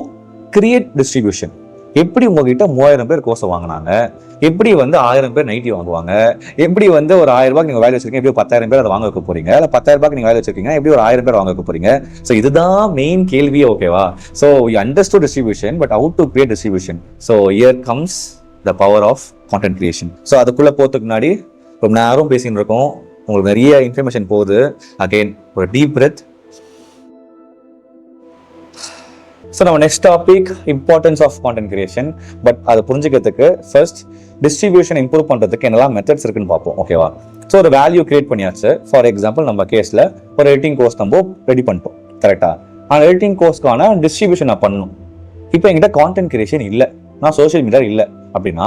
create distribution? எப்படி உங்ககிட்ட 3000 பேர் கோர்ஸை வாங்கினாங்க, எப்படி வந்து 1000 பேர் நைட்டி வாங்குவாங்க, எப்படி வந்து ஒரு 1000 ரூபாய்க்கு நீங்கள் வேலை வச்சிருக்கீங்க, எப்படி 10,000 பேர் அதை வாங்க வைக்க போறீங்க, இல்லை 10,000 ரூபாய்க்கு நீங்கள் வேலை வச்சிருக்கீங்க, எப்படி ஒரு 1000 பேர் வாங்க வைக்க போறீங்க? ஸோ இதுதான் மெயின் கேள்வியே. ஓகேவா? So you understood distribution, but how to create distribution? So here comes the power of content creation. So அதுக்குள்ள போறதுக்கு முன்னாடி ரொம்ப நேரம் பேசின்னு இருக்கோம், உங்களுக்கு நிறைய இன்ஃபர்மேஷன் போகுது. அகெயின் ஒரு டீப் பிரெத். ஸோ நம்ம next topic importance of content creation. But அதை புரிஞ்சுக்கிறதுக்கு ஃபர்ஸ்ட் டிஸ்ட்ரிபியூஷன் இம்ப்ரூவ் பண்ணுறதுக்கு என்னெல்லாம் மெத்தட்ஸ் இருக்குன்னு பார்ப்போம். ஓகேவா? ஸோ ஒரு வேல்யூ கிரியேட் பண்ணியாச்சு. ஃபார் எக்ஸாம்பிள் நம்ம கேஸில் ஒரு எடிட்டிங் கோர்ஸ் நம்ம ரெடி பண்ணிட்டோம் கரெக்டாக. அந்த எடிட்டிங் கோர்ஸ்க்கான டிஸ்ட்ரிபியூஷன் நான் பண்ணணும். இப்போ என்கிட்ட கான்டென்ட் கிரியேஷன் இல்லை, நான் சோஷியல் மீடியா இல்லை அப்படின்னா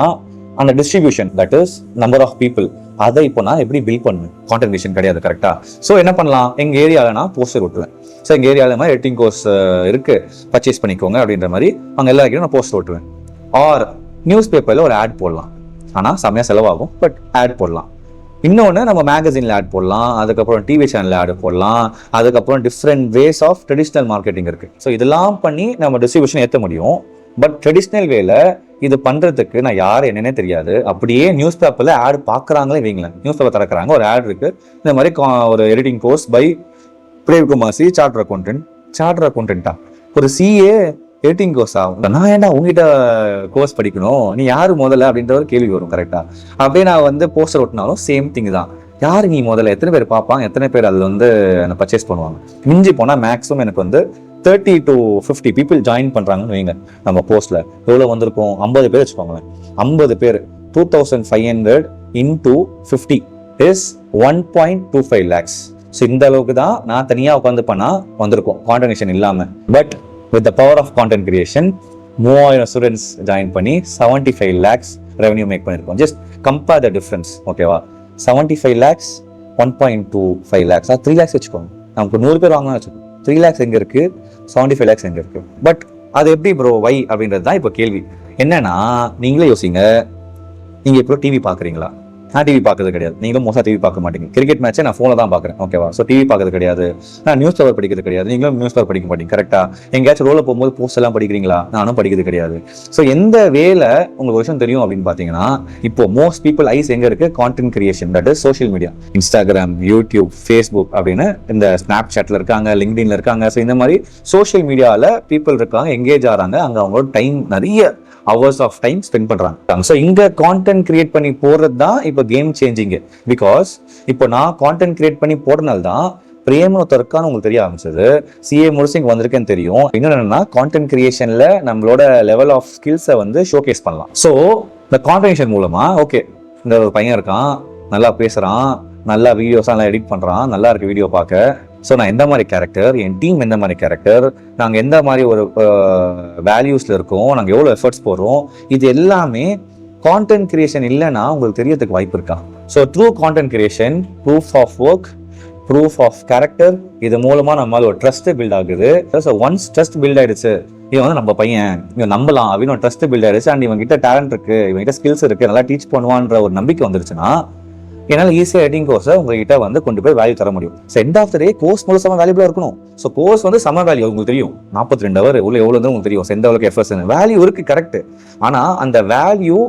அந்த distribution that is number of people அதை இப்போ நான் எப்படி பில்ட் பண்ணுவேன்? கான்டென்ட் கிரியேஷன் கிடையாது கரெக்டாக. ஸோ என்ன பண்ணலாம்? எங்கள் ஏரியாவில் நான் போஸ்டர் ஒட்டுவேன். ஸோ எங்கள் ஏரியாவில் மாதிரி எடிட்டிங் கோர்ஸ் இருக்குது, பர்ச்சேஸ் பண்ணிக்கோங்க அப்படின்ற மாதிரி அவங்க எல்லாருக்கும் நான் போஸ்டர் ஒட்டுவேன். ஆர் நியூஸ் பேப்பரில் ஒரு ஆட் போடலாம், ஆனால் செம்மையாக செலவாகும், பட் ஆட் போடலாம். இன்னொன்று நம்ம மேகசினில் ஆட் போடலாம், அதுக்கப்புறம் டிவி சேனலில் ஆட் போடலாம், அதுக்கப்புறம் different ways of traditional marketing இருக்குது. ஸோ இதெல்லாம் பண்ணி நம்ம டிஸ்ட்ரிபியூஷன் ஏற்ற முடியும். பட் ட்ரெடிஷ்னல் வேல இது பண்ணுறதுக்கு நான் யார் என்னன்னே தெரியாது. அப்படியே நியூஸ் பேப்பரில் ஆட் பார்க்குறாங்களே வைங்களேன், நியூஸ் பேப்பர் திறக்கிறாங்க, ஒரு ஆட் இருக்குது, இந்த மாதிரி ஒரு editing course by Premkumar C chartered accountant. Chartered அக்கௌண்டன்ட்டா? ஒரு சிஏ எடிட்டிங் கோர்ஸா, நான் ஏன்டா உங்ககிட்ட கோர்ஸ் படிக்கணும், நீ யாரு முதல்ல அப்படின்ற ஒரு கேள்வி வரும். கரெக்டா? அப்படியே நான் வந்து போஸ்டர் ஒட்டினாலும் சேம் திங் தான். யாரு நீ முதல்ல, எத்தனை பேர் பார்ப்பாங்க, எத்தனை பேர் அதில் வந்து என்ன பர்ச்சேஸ் பண்ணுவாங்க? மிஞ்சி போனால் மேக்ஸிமம் எனக்கு வந்து 30 to 50 people ஜாயின் பண்ணுறாங்கன்னு வைங்க. நம்ம போஸ்ட்ல எவ்வளோ வந்திருக்கும், 50 பேர் வச்சுக்கோங்களேன். 50 பேர் 2500 into 50 இஸ் 1.25 lakhs. ஸோ இந்த அளவுக்கு தான் நான் தனியாக உட்காந்து பண்ணால் வந்திருக்கும் கான்டென்ட் இல்லாமல். But with the power of content creation 3000 students join பண்ணி 75 lakhs ரெவன்யூ மேக் பண்ணியிருக்கோம். Just compare the difference. ஓகேவா? 75 lakhs 1.25 lakhs 3 lakhs வச்சுக்கோங்க. நமக்கு 100 பேர் வாங்கினா வச்சுக்கோங்க. 3 lakhs எங்கே இருக்குது, 75 lakhs எங்கே இருக்குது? பட் அது எப்படி ப்ரோ, வை அப்படின்றது தான் இப்போ கேள்வி. என்னன்னா நீங்களே யோசிங்க. நீங்கள் இப்போ டிவி பார்க்குறீங்களா? நான் டிவி பார்க்கறது கிடையாது. நீங்களும் மோஸ்ட்டாக டிவி பார்க்க மாட்டீங்க. கிரிக்கெட் மேட்சை நான் ஃபோனில் தான் பார்க்குறேன். ஓகேவா? ஸோ டிவி பார்க்கறது கிடையாது. நான் நியூஸ் பேப்பர் படிக்கிறது கிடையாது. நீங்களும் நியூஸ் பேப்பர் படிக்க மாட்டீங்க. கரெக்டாக? எங்கேயாச்சும் ரோல போகும்போது போஸ்ட் எல்லாம் படிக்கிறீங்களா? நானும் படிக்கிறது கிடையாது. ஸோ எந்த வேலை உங்களுக்கு விஷயம் தெரியும் அப்படின்னு பார்த்தீங்கன்னா, இப்போ மோஸ்ட் பீப்புள் ஐஸ் எங்கே இருக்கு? Content creation, that is social media. Instagram, YouTube, Facebook அப்படின்னு இந்த ஸ்னாப் சாட்ல இருக்காங்க, லிங்க்டின்ல இருக்காங்க. ஸோ இந்த மாதிரி சோஷியல் மீடியாவில் பீப்புள் இருக்காங்க, எங்கேஜ் ஆகிறாங்க. அங்கே அவங்களோட டைம் நிறைய hours of time ஸ்பெண்ட் பண்றாங்க. ஸோ இங்க கான்டென்ட் கிரியேட் பண்ணி போடுறது தான் இப்போ கேம் சேஞ்சிங். பிகாஸ் இப்போ நான் கான்டென்ட் கிரியேட் பண்ணி போடுறதுனால தான் பிரேம்னு ஒருத்தருக்கான்னு உங்களுக்கு தெரிய ஆரம்பிச்சது. சிஏ முடிச்சு இங்க வந்திருக்கேன்னு தெரியும். இன்னொன்று என்னன்னா, கான்டென்ட் கிரியேஷன்ல நம்மளோட லெவல் ஆஃப் ஸ்கில்ஸை வந்து ஷோகேஸ் பண்ணலாம். ஸோ இந்த கான்டென்ட் மூலமா ஓகே, இந்த ஒரு பையன் இருக்கான், நல்லா பேசுறான், நல்லா வீடியோஸ் எல்லாம் எடிட் பண்றான், நல்லா இருக்கு வீடியோ பார்க்க. ஸோ நான் எந்த மாதிரி கேரக்டர், என் டீம் எந்த மாதிரி கேரக்டர், நாங்கள் எந்த மாதிரி ஒரு வேல்யூஸில் இருக்கோம், நாங்கள் எவ்வளோ எஃபர்ட்ஸ் போடுறோம், இது எல்லாமே கான்டென்ட் கிரியேஷன் இல்லைன்னா உங்களுக்கு தெரியறதுக்கு வாய்ப்பு இருக்கா? So through content creation, proof of work, proof of character, இது மூலமாக நம்மளால ஒரு ட்ரஸ்ட் பில்ட் ஆகுது. ஸோ ஒன்ஸ் ட்ரஸ்ட் பில்ட் ஆயிடுச்சு, இவன் வந்து நம்ம பையன், இவன் நம்பலாம் அப்படின்னு ஒரு ட்ரஸ்ட் பில்ட் ஆயிடுச்சு. அண்ட் இவன் கிட்ட டேலண்ட் இருக்கு, இவன் கிட்ட ஸ்கில்ஸ் இருக்கு, நல்லா டீச் பண்ணுவான்ற ஒரு நம்பிக்கை வந்துருச்சுன்னா என்னால் ஈஸியாக எடிட்டிங் கோர்ஸை உங்ககிட்ட வந்து கொண்டு போய் வேல்யூ தர முடியும். So end of the day course மூலம் செம்ம வேல்யூபிளாக இருக்கணும். ஸோ கோர்ஸ் வந்து செம்ம வேல்யூ உங்களுக்கு தெரியும். 42 hour உள்ள எவ்வளோ வந்து உங்களுக்கு தெரியும். எந்த அளவுக்கு எஃபர்ட்ஸ் வேல்யூ இருக்கு, கரெக்ட். ஆனால் அந்த வேல்யூ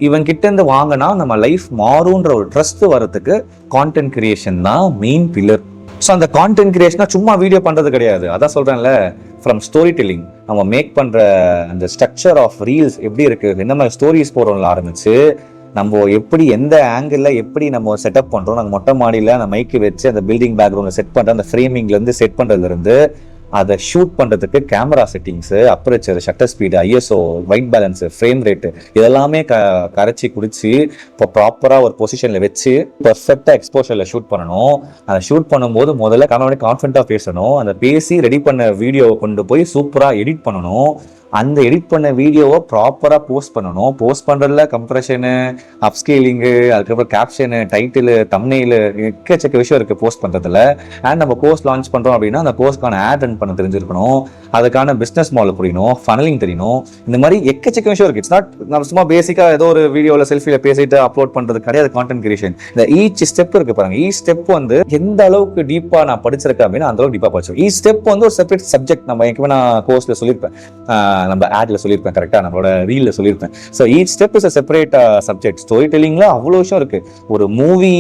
இவன் கிட்ட இருந்து வாங்கினா நம்ம லைஃப் மாறுன்ற ஒரு ட்ரஸ்ட் வரதுக்கு கான்டென்ட் கிரியேஷன் தான் மெயின் பில்லர். ஸோ அந்த கான்டென்ட் கிரியேஷனா சும்மா வீடியோ பண்றது கிடையாது. அதான் சொல்றேன்ல, ஃப்ரம் ஸ்டோரி டெல்லிங், நம்ம மேக் பண்ற அந்த ஸ்ட்ரக்சர் ஆஃப் ரீல்ஸ் எப்படி இருக்கு, என்ன மாதிரி ஸ்டோரிஸ் போடுறோம்ல ஆரம்பிச்சு, நம்ம எப்படி எந்த ஆங்கிள் எப்படி நம்ம செட்டப் பண்றோம், நாங்கள் மொட்டை மாடியில் அந்த மைக்கு வச்சு அந்த பில்டிங் பேக்ரவுண்ட் செட் பண்ற அந்த ஃப்ரேமிங்ல இருந்து செட் பண்றதுல இருந்து அதை ஷூட் பண்றதுக்கு camera settings, அப்பரேச்சர், shutter speed, ISO, white balance, frame rate, இதெல்லாமே கரைச்சி குடிச்சு இப்போ ப்ராப்பரா ஒரு பொசிஷன்ல வச்சு பர்ஃபெக்டா எக்ஸ்போஷர்ல ஷூட் பண்ணணும். அதை ஷூட் பண்ணும்போது முதல்ல கான்ஃபிடென்ட்டா பேசணும். அந்த பேசி ரெடி பண்ண வீடியோவை கொண்டு போய் சூப்பரா எடிட் பண்ணணும். அந்த எடிட் பண்ண வீடியோவை ப்ராப்பராக போஸ்ட் பண்ணணும். போஸ்ட் பண்ணுறதுல கம்ப்ரெஷனு, அப்ஸ்கேலிங்கு, அதுக்கப்புறம் கேப்ஷனு, டைட்டிலு, தம்ப்நெயில், எக்கச்சக்க விஷயம் இருக்குது போஸ்ட் பண்ணுறதுல. அண்ட் நம்ம கோர்ஸ் லான்ச் பண்ணுறோம் அப்படின்னா அந்த கோர்ஸ்க்கான ஆட் ரன் பண்ண தெரிஞ்சிருக்கணும், அதுக்கான பிஸ்னஸ் மாடல் புரியணும், ஃபனலிங் தெரியணும். இந்த மாதிரி எக்கச்சக்க விஷயம் இருக்குது. இட்ஸ் நாட் நம்ம சும்மா பேசிக்காக ஏதோ ஒரு வீடியோவில் செல்ஃபியில் பேசிட்டு அப்லோட் பண்ணுறது கிடையாது கான்டென்ட் கிரியேஷன். இந்த ஈச் ஸ்டெப் இருக்குது பாருங்க. ஈச் ஸ்டெப் வந்து எந்த அளவுக்கு டீப்பாக நான் படிச்சிருக்கேன் அப்படின்னா அந்த அளவுக்கு டீப்பாக படிச்சிருக்கேன். ஈச் ஸ்டெப் வந்து ஒரு செப்பரேட் சப்ஜெக்ட். நம்ம எங்கேயுமே நான் கோர்ஸில் சொல்லியிருப்பேன், நம்ம ஆட்ல சொல்லியிருப்பேன், கரெக்டாக நம்மளோட ரீல்ல சொல்லியிருப்பேன். So each step is a separate subject. Story டெல்லிங்ல அவ்வளோ விஷயம் இருக்கு. ஒரு மூவி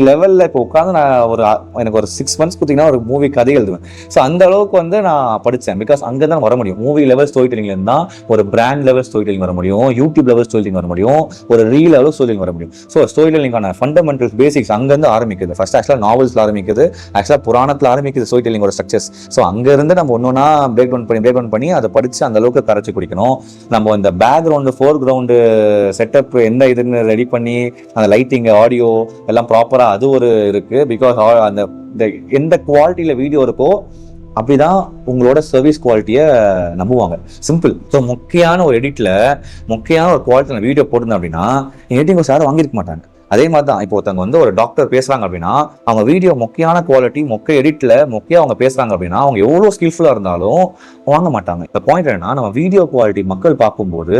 லெவலில் இப்போ உட்காந்து நான் எனக்கு ஒரு 6 months கொடுத்தீங்கன்னா ஒரு மூவி கதை எழுதுவேன். ஸோ அந்த அளவுக்கு வந்து நான் படித்தேன். பிகாஸ் அங்கே தான் வர முடியும். மூவி லெவல் ஸ்டோரி டெல்லிங்ல இருந்தா ஒரு பிராண்ட் லெவல் ஸ்டோரி டெல்லிங் வர முடியும், யூடியூப் லெவல் ஸ்டோரி டெல்லிங் வர முடியும், ஒரு ரீல் லெவல் ஸ்டோரி டெல்லிங் வர முடியும். ஸோ ஸ்டோரி டெல்லிங்கான ஃபண்டமெண்டல்ஸ், பேசிக்ஸ் அங்கேருந்து ஆரம்பிக்குது. ஃபர்ஸ்ட் ஆக்சுவலாக நாவல்ஸ்ல ஆரம்பிக்குது, ஆக்சுவலாக புராணத்தில் ஆரம்பிக்குது ஸ்டோரி டெல்லிங்கோட ஸ்ட்ரக்சர்ஸ். ஸோ அங்கேருந்து நம்ம ஒன்னொன்னா பிரேக் டவுன் பண்ணி அதை படித்து அந்த அளவுக்கு கரைச்சி குடிக்கணும். நம்ம இந்த பேக்ரவுண்டு, ஃபோர் கிரவுண்டு செட்டப் எந்த இதுன்னு ரெடி பண்ணி அந்த லைட்டிங், ஆடியோ எல்லாம் ப்ராப்பரா அது ஒரு இருக்கு. பிகாஸ் அந்த எந்த குவாலிட்டியில வீடியோ இருக்கோ அப்படிதான் உங்களோட சர்வீஸ் குவாலிட்டியை நம்புவாங்க. சிம்பிள். ஸோ முக்கியமான ஒரு எடிட்ல முக்கியமான ஒரு குவாலிட்டியில் வீடியோ போட்டுருந்தேன் அப்படின்னா எடிட்டிங் யாரும் வாங்கியிருக்க மாட்டாங்க. அதே மாதிரி தான் இப்போ ஒருத்தவங்க வந்து ஒரு டாக்டர் பேசுறாங்க அப்படின்னா அவங்க வீடியோ மொக்கையான குவாலிட்டி, மொக்க எடிட்ல மொக்கையா அவங்க பேசுறாங்க அப்படின்னா அவங்க எவ்வளோ ஸ்கில்ஃபுல்லா இருந்தாலும் வாங்க மாட்டாங்க. இந்த பாயிண்ட் என்னன்னா, நம்ம வீடியோ குவாலிட்டி மக்கள் பார்க்கும்போது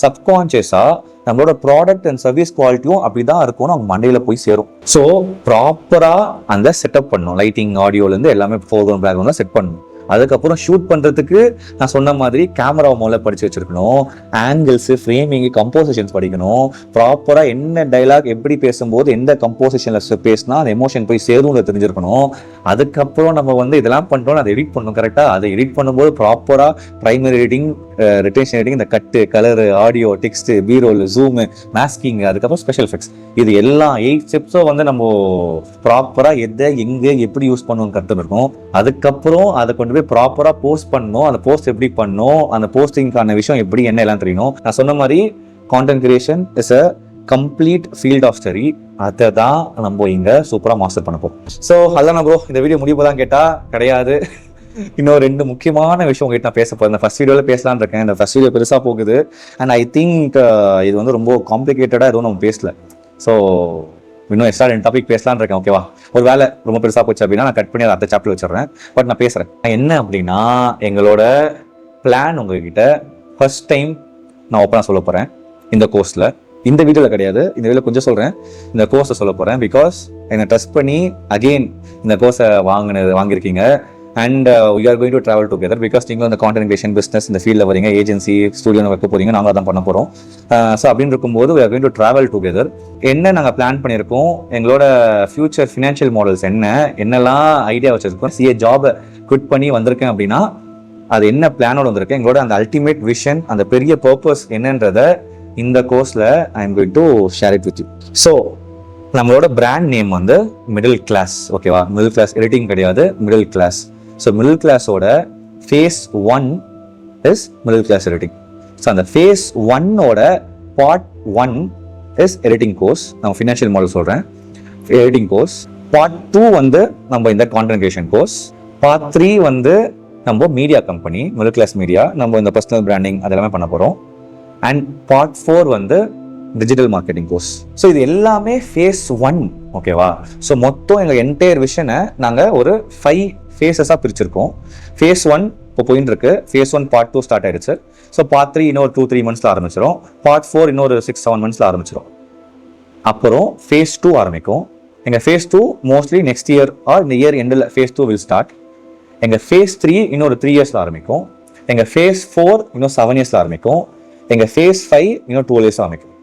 சப்கான்சியஸா நம்மளோட ப்ராடக்ட் அண்ட் சர்வீஸ் குவாலிட்டியும் அப்படிதான் இருக்கும்னு அவங்க மண்டையில போய் சேரும். ஸோ ப்ராப்பரா அந்த செட்டப் பண்ணணும். லைட்டிங், ஆடியோல இருந்து எல்லாமே ஃபோர்கிரவுண்ட் பேக்ரவுண்ட்ல செட் பண்ணணும். அதுக்கப்புறம் ஷூட் பண்ணுறதுக்கு நான் சொன்ன மாதிரி கேமராவை முதல்ல படித்து வச்சிருக்கணும், ஆங்கிள்ஸு, ஃப்ரேமிங்கு, கம்போசிஷன்ஸ் படிக்கணும், ப்ராப்பராக என்ன டைலாக் எப்படி பேசும்போது எந்த கம்போசிஷனில் பேசினா அந்த எமோஷன் போய் சேரும்னு தெரிஞ்சிருக்கணும். அதுக்கப்புறம் நம்ம வந்து இதெல்லாம் பண்ணுறோம், அதை எடிட் பண்ணணும் கரெக்டாக. அதை எடிட் பண்ணும்போது ப்ராப்பராக ப்ரைமரி எடிட்டிங், ரிட்டேஷன் எடிட்டிங், இந்த cut, colour, audio, text, B roll, zoom, masking, அதுக்கப்புறம் ஸ்பெஷல் எஃபெக்ட்ஸ், இது எல்லாம் 8 ஸ்டெப்ஸும் வந்து நம்ம ப்ராப்பராக எதை எங்கே எப்படி யூஸ் பண்ணணும் கற்றுருக்கோம். அதுக்கப்புறம் அதை கொண்டு போய் ப்ராப்பராக போஸ்ட் பண்ணணும். அந்த போஸ்ட் எப்படி பண்ணணும், அந்த போஸ்டிங்கான விஷயம் எப்படி என்ன எல்லாம் தெரியணும். நான் சொன்ன மாதிரி content creation is a complete field of study. அதை தான் நம்ம இங்கே சூப்பராக மாஸ்டர் பண்ண போகிறோம். ஸோ அதான் ப்ரோ, இந்த வீடியோ முடிவு தான் கேட்டால் கிடையாது. இன்னும் 2 முக்கியமான விஷயம் உங்ககிட்ட நான் பேச போகிறேன். இந்த ஃபர்ஸ்ட் வீடியோவில் பேசலான்னு இருக்கேன். இந்த ஃபர்ஸ்ட் வீடியோ பெருசாக போகுது அண்ட் ஐ திங்க் இது வந்து ரொம்ப காம்ப்ளிகேட்டடாக எதுவும் நம்ம பேசல. ஸோ இன்னும் எக்ஸ்ட்ரா 2 டாபிக் பேசலான்னு இருக்கேன். ஓகேவா? ஒரு வேலை ரொம்ப பெருசாக போச்சு அப்படின்னா நான் கட் பண்ணி அதை அடுத்த சாப்டர் வச்சிடுறேன். பட் நான் பேசுகிறேன் என்ன அப்படின்னா, எங்களோட பிளான் உங்ககிட்ட ஃபர்ஸ்ட் டைம் நான் ஓப்பனாக சொல்ல போகிறேன். இந்த கோர்ஸில், இந்த வீடியோவில் கிடையாது, இந்த வீடியோவில் கொஞ்சம் சொல்கிறேன், இந்த கோர்ஸை சொல்ல போகிறேன். பிகாஸ் என்னை ட்ரஸ்ட் பண்ணி அகெயின் இந்த கோர்ஸை வாங்கியிருக்கீங்க. And we are going to travel together because நீங்களும் இந்த கான்டென்ட் கிரியேஷன் பிஸ்னஸ் இந்த ஃபீல்டில் வரீங்க, ஏஜென்சி ஸ்டூடியோன்னு வைக்க போகிறீங்க, நாங்கள் அதான் பண்ண போகிறோம். ஸோ அப்படின்னு இருக்கும்போது we are going to travel together. என்ன நாங்கள் பிளான் பண்ணியிருக்கோம், எங்களோட ஃபியூச்சர் ஃபினான்ஷியல் மாடல்ஸ் என்னெல்லாம் ஐடியா வச்சுருக்கோம். சிஏ ஜாபை குவிட் பண்ணி வந்திருக்கேன் அப்படின்னா அது என்ன பிளானோட வந்திருக்கேன், எங்களோட அந்த அல்டிமேட் விஷன், அந்த பெரிய பர்பஸ் என்னன்றதை இந்த கோர்ஸில் I am going to share it with you. So நம்மளோட பிராண்ட் நேம் வந்து மிடில் கிளாஸ். ஓகேவா? மிடில் கிளாஸ் எடிட்டிங் கிடையாது, மிடில் கிளாஸ். ஸோ மிடில் கிளாஸோட phase 1 is middle class editing. So அந்த ஃபேஸ் 1ஓட பார்ட் 1 இஸ் எடிட்டிங் கோர்ஸ். நம்ம financial model சொல்கிறேன், editing course. Part 2 வந்து நம்ம இந்த கான்டென்ட் கிரியேஷன் கோர்ஸ். பார்ட் 3 வந்து நம்ம media company, middle class media, நம்ம இந்த பர்சனல் பிராண்டிங் அதெல்லாமே பண்ண போகிறோம். அண்ட் பார்ட் 4 வந்து டிஜிட்டல் மார்க்கெட்டிங் கோர்ஸ். ஸோ இது எல்லாமே ஃபேஸ் 1. ஓகேவா? ஸோ மொத்தம் எங்கள் என்டையர் விஷனை நாங்கள் ஒரு 5 ஃபேஸஸாக பிரிச்சிருக்கோம். ஃபேஸ் 1 இப்போ போயின்னு இருக்கு. ஃபேஸ் 1 பார்ட் 2 ஸ்டார்ட் ஆயிடுச்சு. ஸோ பார்ட் 3 இன்னொரு 2-3 மந்த்ஸில் ஆரம்பிச்சிடும். பார்ட் 4 இன்னொரு 6-7 மந்த்ஸில் ஆரம்பிச்சிடும். அப்புறம் ஃபேஸ் 2 ஆரம்பிக்கும். எங்கள் phase 2 mostly next year or இந்த இயர் எண்டில் ஃபேஸ் 2 வில் ஸ்டார்ட். எங்கள் ஃபேஸ் 3 இன்னொரு 3 இயர்ஸில் ஆரம்பிக்கும். எங்கள் ஃபேஸ் 4 இன்னும் 7 இயர்ஸில் ஆரம்பிக்கும். எங்கள் ஃபேஸ் 5 இன்னும் 12 இயர்ஸ் ஆரம்பிக்கும்.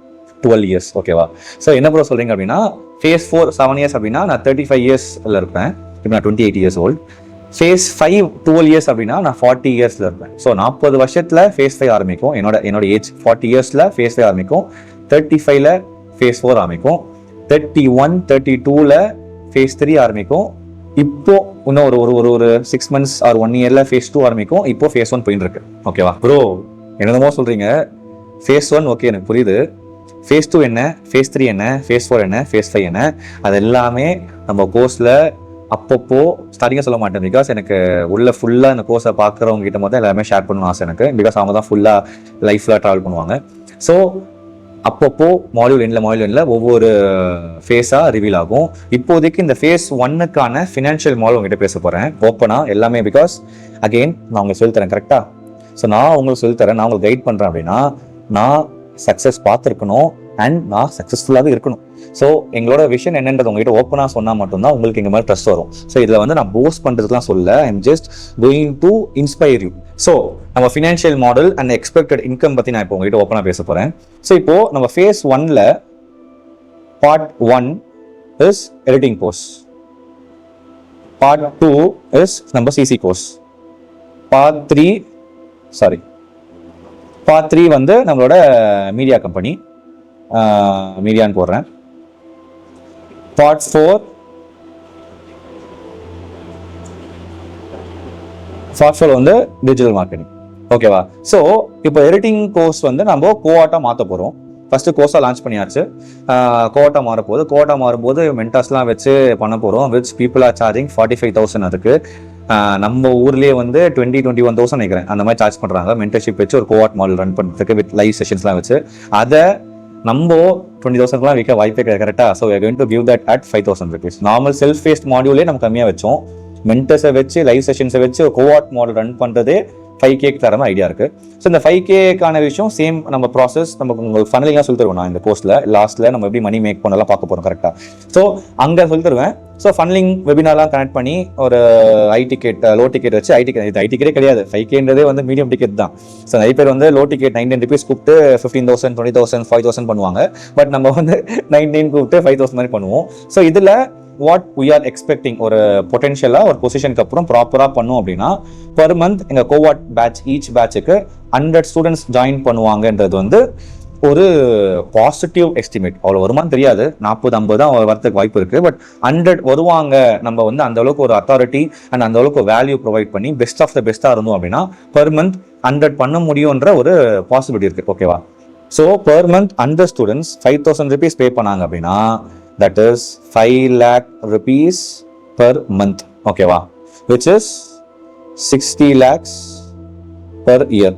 12 இயர்ஸ். ஓகேவா? ஸோ என்ன ப்ரோ சொல்கிறீங்க அப்படின்னா, ஃபேஸ் 4 7 இயர்ஸ் அப்படின்னா நான் 35 இயர்ஸில் இருப்பேன். இப்போ நான் 28 இயர்ஸ் ஓல்டு. ஃபேஸ் 5 12 இயர்ஸ் அப்படின்னா நான் 40 இயர்ஸில் இருப்பேன். ஸோ 40 வருஷத்தில் ஃபேஸ் 5 ஆரம்பிக்கும். என்னோட ஏஜ் 40 இயர்ஸில் ஃபேஸ் 5 ஆரம்பிக்கும். 35ல ஃபேஸ் 4 ஆரம்பிக்கும். 31 32ல ஃபேஸ் 3 ஆரம்பிக்கும். இப்போ இன்னும் ஒரு 6 மந்த்ஸ் ஆர் 1 இயரில் ஃபேஸ் 2 ஆரம்பிக்கும். இப்போ ஃபேஸ் 1 போயின்னு இருக்கு. ஓகேவா ப்ரோ? என்னமோ சொல்கிறீங்க. ஃபேஸ் 1 ஓகே, எனக்கு புரியுது. ஃபேஸ் 2 என்ன, ஃபேஸ் 3 என்ன, ஃபேஸ் 4 என்ன, ஃபேஸ் 5 என்ன, அது எல்லாமே நம்ம கோர்ஸில் அப்பப்போ ஸ்டார்டிங்காக சொல்ல மாட்டேன். பிகாஸ் எனக்கு உள்ள ஃபுல்லாக இந்த கோர்ஸை பார்க்குறவங்க கிட்ட மொத்தம் எல்லாமே ஷேர் பண்ணணும் ஆசை எனக்கு. பிகாஸ் அவங்க தான் ஃபுல்லாக லைஃப்பில் ட்ராவல் பண்ணுவாங்க. ஸோ அப்பப்போ மாடியூல் எண்ணில் ஒவ்வொரு ஃபேஸாக ரிவீல் ஆகும். இப்போதைக்கு இந்த ஃபேஸ் 1க்கான ஃபினான்ஷியல் மாடல் உங்ககிட்ட பேச போகிறேன் ஓப்பனாக எல்லாமே. பிகாஸ் அகெயின் நான் உங்களுக்கு சொல்லித்தரேன் கரெக்டாக. ஸோ நான் உங்களுக்கு சொல்லித்தரேன், நான் உங்களுக்கு கைட் பண்ணுறேன் அப்படின்னா நான் சக்ஸஸ் பார்த்துருக்கணும் அண்ட் நான் சக்ஸஸ்ஃபுல்லாகவே இருக்கணும். ஸோ எங்களோட விஷன் என்னன்றது உங்ககிட்ட ஓப்பனாக சொன்னால் மட்டும்தான் உங்களுக்கு எங்கள் மேலே ட்ரஸ்ட் வரும். ஸோ இதில் வந்து நான் போஸ்ட் பண்ணுறதுக்குலாம் சொல்ல, I am just going to inspire you. So நம்ம financial model and expected income பற்றி நான் இப்போ உங்ககிட்ட ஓப்பனாக பேச போகிறேன். ஸோ இப்போது நம்ம ஃபேஸ் 1ல் part 1 is editing course. Part 2 is நம்ம சிசி கோர்ஸ். பார்ட் 3 வந்து நம்மளோட மீடியா கம்பெனி, மீடியான்னு போடுறேன். பார்ட் 4 வந்து டிஜிட்டல் மார்க்கெட்டிங். ஓகேவா? ஸோ இப்போ எடிட்டிங் கோர்ஸ் வந்து நம்ம கோஆட்டாக மாற்ற போகிறோம். ஃபஸ்ட்டு கோர்ஸாக லான்ச் பண்ணியாச்சு. கோஆட்டாக மாறும்போது மென்டாஸ்லாம் வச்சு பண்ண போகிறோம். Which people are charging 45,000. அதுக்கு நம்ம ஊர்லேயே வந்து 20-21,000 நினைக்கிறேன் அந்த மாதிரி சார்ஜ் பண்ணுறாங்க. மென்டர்ஷிப் வச்சு ஒரு கோஆட் மாடல் ரன் பண்ணுறதுக்கு வித் லைவ் செஷன்ஸ்லாம் வச்சு அதை நம்ம 20,000க்குலாம் விற்க வாய்ப்பே கிடையாது. கரெக்டாக? So we are going to give that at 5,000 rupees. Normal self paced மாடியூலே நம்ம கம்மியாக வச்சோம். மென்டர்ஸை வச்சு லைவ் செஷன்ஸை வச்சு ஒரு கோஆட் மாடல் ரன் பண்ணுறதே 5K தர மாதிரி ஐடியா இருக்குது. ஸோ இந்த 5Kக்கான விஷயம் சேம் நம்ம ப்ராசஸ் நம்ம உங்களுக்கு ஃபனலிங்காக சொல்லி தருவோம். நான் இந்த கோர்ஸில் லாஸ்ட்டில் நம்ம எப்படி மணி மேக் பண்ணலாம் பார்க்க போகிறோம். கரெக்டாக? ஸோ அங்கே சொல்லி தருவேன். ஸோ ஃபன்லிங் வெபினார்லாம் கனெக்ட் பண்ணி ஒரு ஐ டிக்கெட் லோ டிக்கெட் வச்சு ஐ டிக்கெட்டே கிடையாது 5Kன்றதே வந்து மீடியம் டிக்கெட் தான். ஸோ நிறைய பேர் வந்து லோ டிக்கெட் 19 rupees கூப்பிட்டு 15,000 20,000 5,000 பண்ணுவாங்க. பட் நம்ம வந்து 19 கூப்பிட்டு 5,000 மாதிரி பண்ணுவோம். ஸோ இதில் வாட் வி ஆர் எக்ஸ்பெக்டிங் ஒரு பொட்டென்ஷியலாக ஒரு பொசிஷனுக்கு அப்புறம் ப்ராப்பராக பண்ணோம் அப்படின்னா பெர் மந்த் எங்கள் கோவாட் பேட்ச் ஈச் பேட்சுக்கு 100 ஸ்டூடெண்ட்ஸ் ஜாயின் பண்ணுவாங்கன்றது வந்து ஒரு பாசிட்டிவ் எஸ்டிமேட். அவ்வளோ வருமானு தெரியாது, 40-50 தான் வரதுக்கு வாய்ப்பு இருக்குது. பட் 100 வருவாங்க. நம்ம வந்து அந்த அளவுக்கு ஒரு அத்தாரிட்டி அண்ட் அந்த அளவுக்கு வேல்யூ ப்ரொவைட் பண்ணி பெஸ்ட் ஆஃப் த பெஸ்ட்டாக இருந்தோம் அப்படின்னா பெர் மந்த் 100 பண்ண முடியுன்ற ஒரு பாசிபிலிட்டி இருக்குது. ஓகேவா? So per month 100 students 5,000 rupees பே பண்ணாங்க அப்படின்னா that is 5 lakh rupees per month. ஓகேவா? Which is 60 lakhs per year.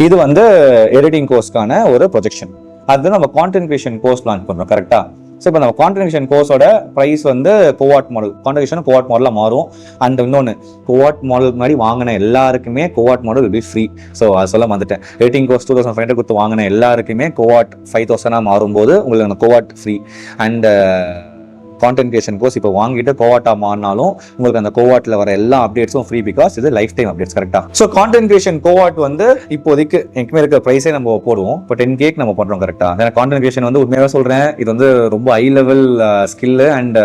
இது வந்து எடிட்டிங் கோர்ஸ்க்கான ஒரு ப்ரொஜெக்ஷன். அது நம்ம கான்டென்ட் கிரியேஷன் கோர்ஸ் லான்ச் பண்ணுறோம். கரெக்டா? ஸோ இப்போ நம்ம கான்டென்ட் கிரியேஷன் கோர்ஸோட ப்ரைஸ் வந்து cohort model content creation cohort மாடலாக மாறும். அண்ட் இன்னொன்று கோவாட் மாடல் மாதிரி வாங்கின எல்லாருக்குமே cohort model will be free. So அது சொல்ல வந்துட்டேன். எடிட்டிங் கோர்ஸ் 2,500 கொடுத்து வாங்கின எல்லாருக்குமே கோவாட் 5,000 மாறும்போது உங்களுக்கு cohort free. And content creation course இப்போ வாங்கிட்டு கோவாட்டா மாறினாலும் உங்களுக்கு அந்த கோவாட்டில் வர எல்லா அப்டேட்ஸும் ஃப்ரீ, பிகாஸ் இது லைஃப் டைம் அப்டேட்ஸ். கரெக்டாக? ஸோ கான்டென்ட் கிரியேஷன் கோவாட் வந்து இப்போதைக்கு எங்கேயுமே இருக்க ப்ரைஸே நம்ம போடுவோம். இப்போ 10K நம்ம பண்ணுறோம். கரெக்டாக? ஏன்னா கான்டென்ட் கிரியேஷன் வந்து உண்மையாக சொல்கிறேன், இது வந்து ரொம்ப high level skill and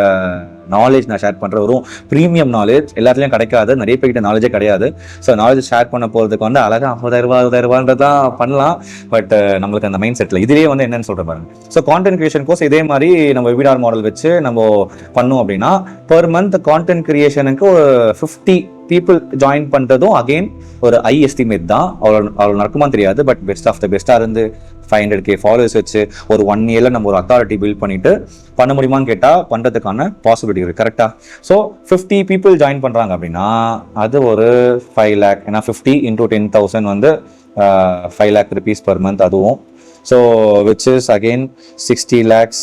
knowledge நான் ஷேர் பண்ணுற வரும். ப்ரீமியம் நாலேஜ் எல்லாத்துலேயும் கிடைக்காது, நிறைய பேர்கிட்ட நாலேஜே கிடையாது. ஸோ நாலேஜ் ஷேர் பண்ண போகிறதுக்கு வந்து அழகாக 50,000 தான் பண்ணலாம். பட் நம்மளுக்கு அந்த மைண்ட் செட்டில் இதுலேயே வந்து என்னன்னு சொல்கிறேன் பாருங்க. ஸோ கான்டென்ட் கிரியேஷன் கோர்ஸ் இதே மாதிரி நம்ம வெபினார் மாடல் வச்சு நம்ம பண்ணோம் அப்படின்னா பெர் மந்த் கான்டென்ட் கிரியேஷனுக்கு ஒரு 50 people ஜாயின் பண்ணுறதும் அகெயின் ஒரு ஐ எஸ்டிமேட் தான். அவ்வளோ நடக்குமா தெரியாது. பட் பெஸ்ட் ஆஃப் த பெஸ்ட்டாக இருந்து 500K ஃபாலோவர்ஸ் வச்சு ஒரு 1 yearல நம்ம ஒரு அத்தாரிட்டி பில்ட் பண்ணிட்டு பண்ண முடியுமான்னு கேட்டால் பண்ணுறதுக்கான பாசிபிலிட்டி இருக்குது. கரெக்டாக? ஸோ 50 people ஜாயின் பண்ணுறாங்க அப்படின்னா அது ஒரு 5 lakh. ஏன்னா 50 into 10,000 வந்து 5 lakh rupees per month. அதுவும் so which is again 60 lakhs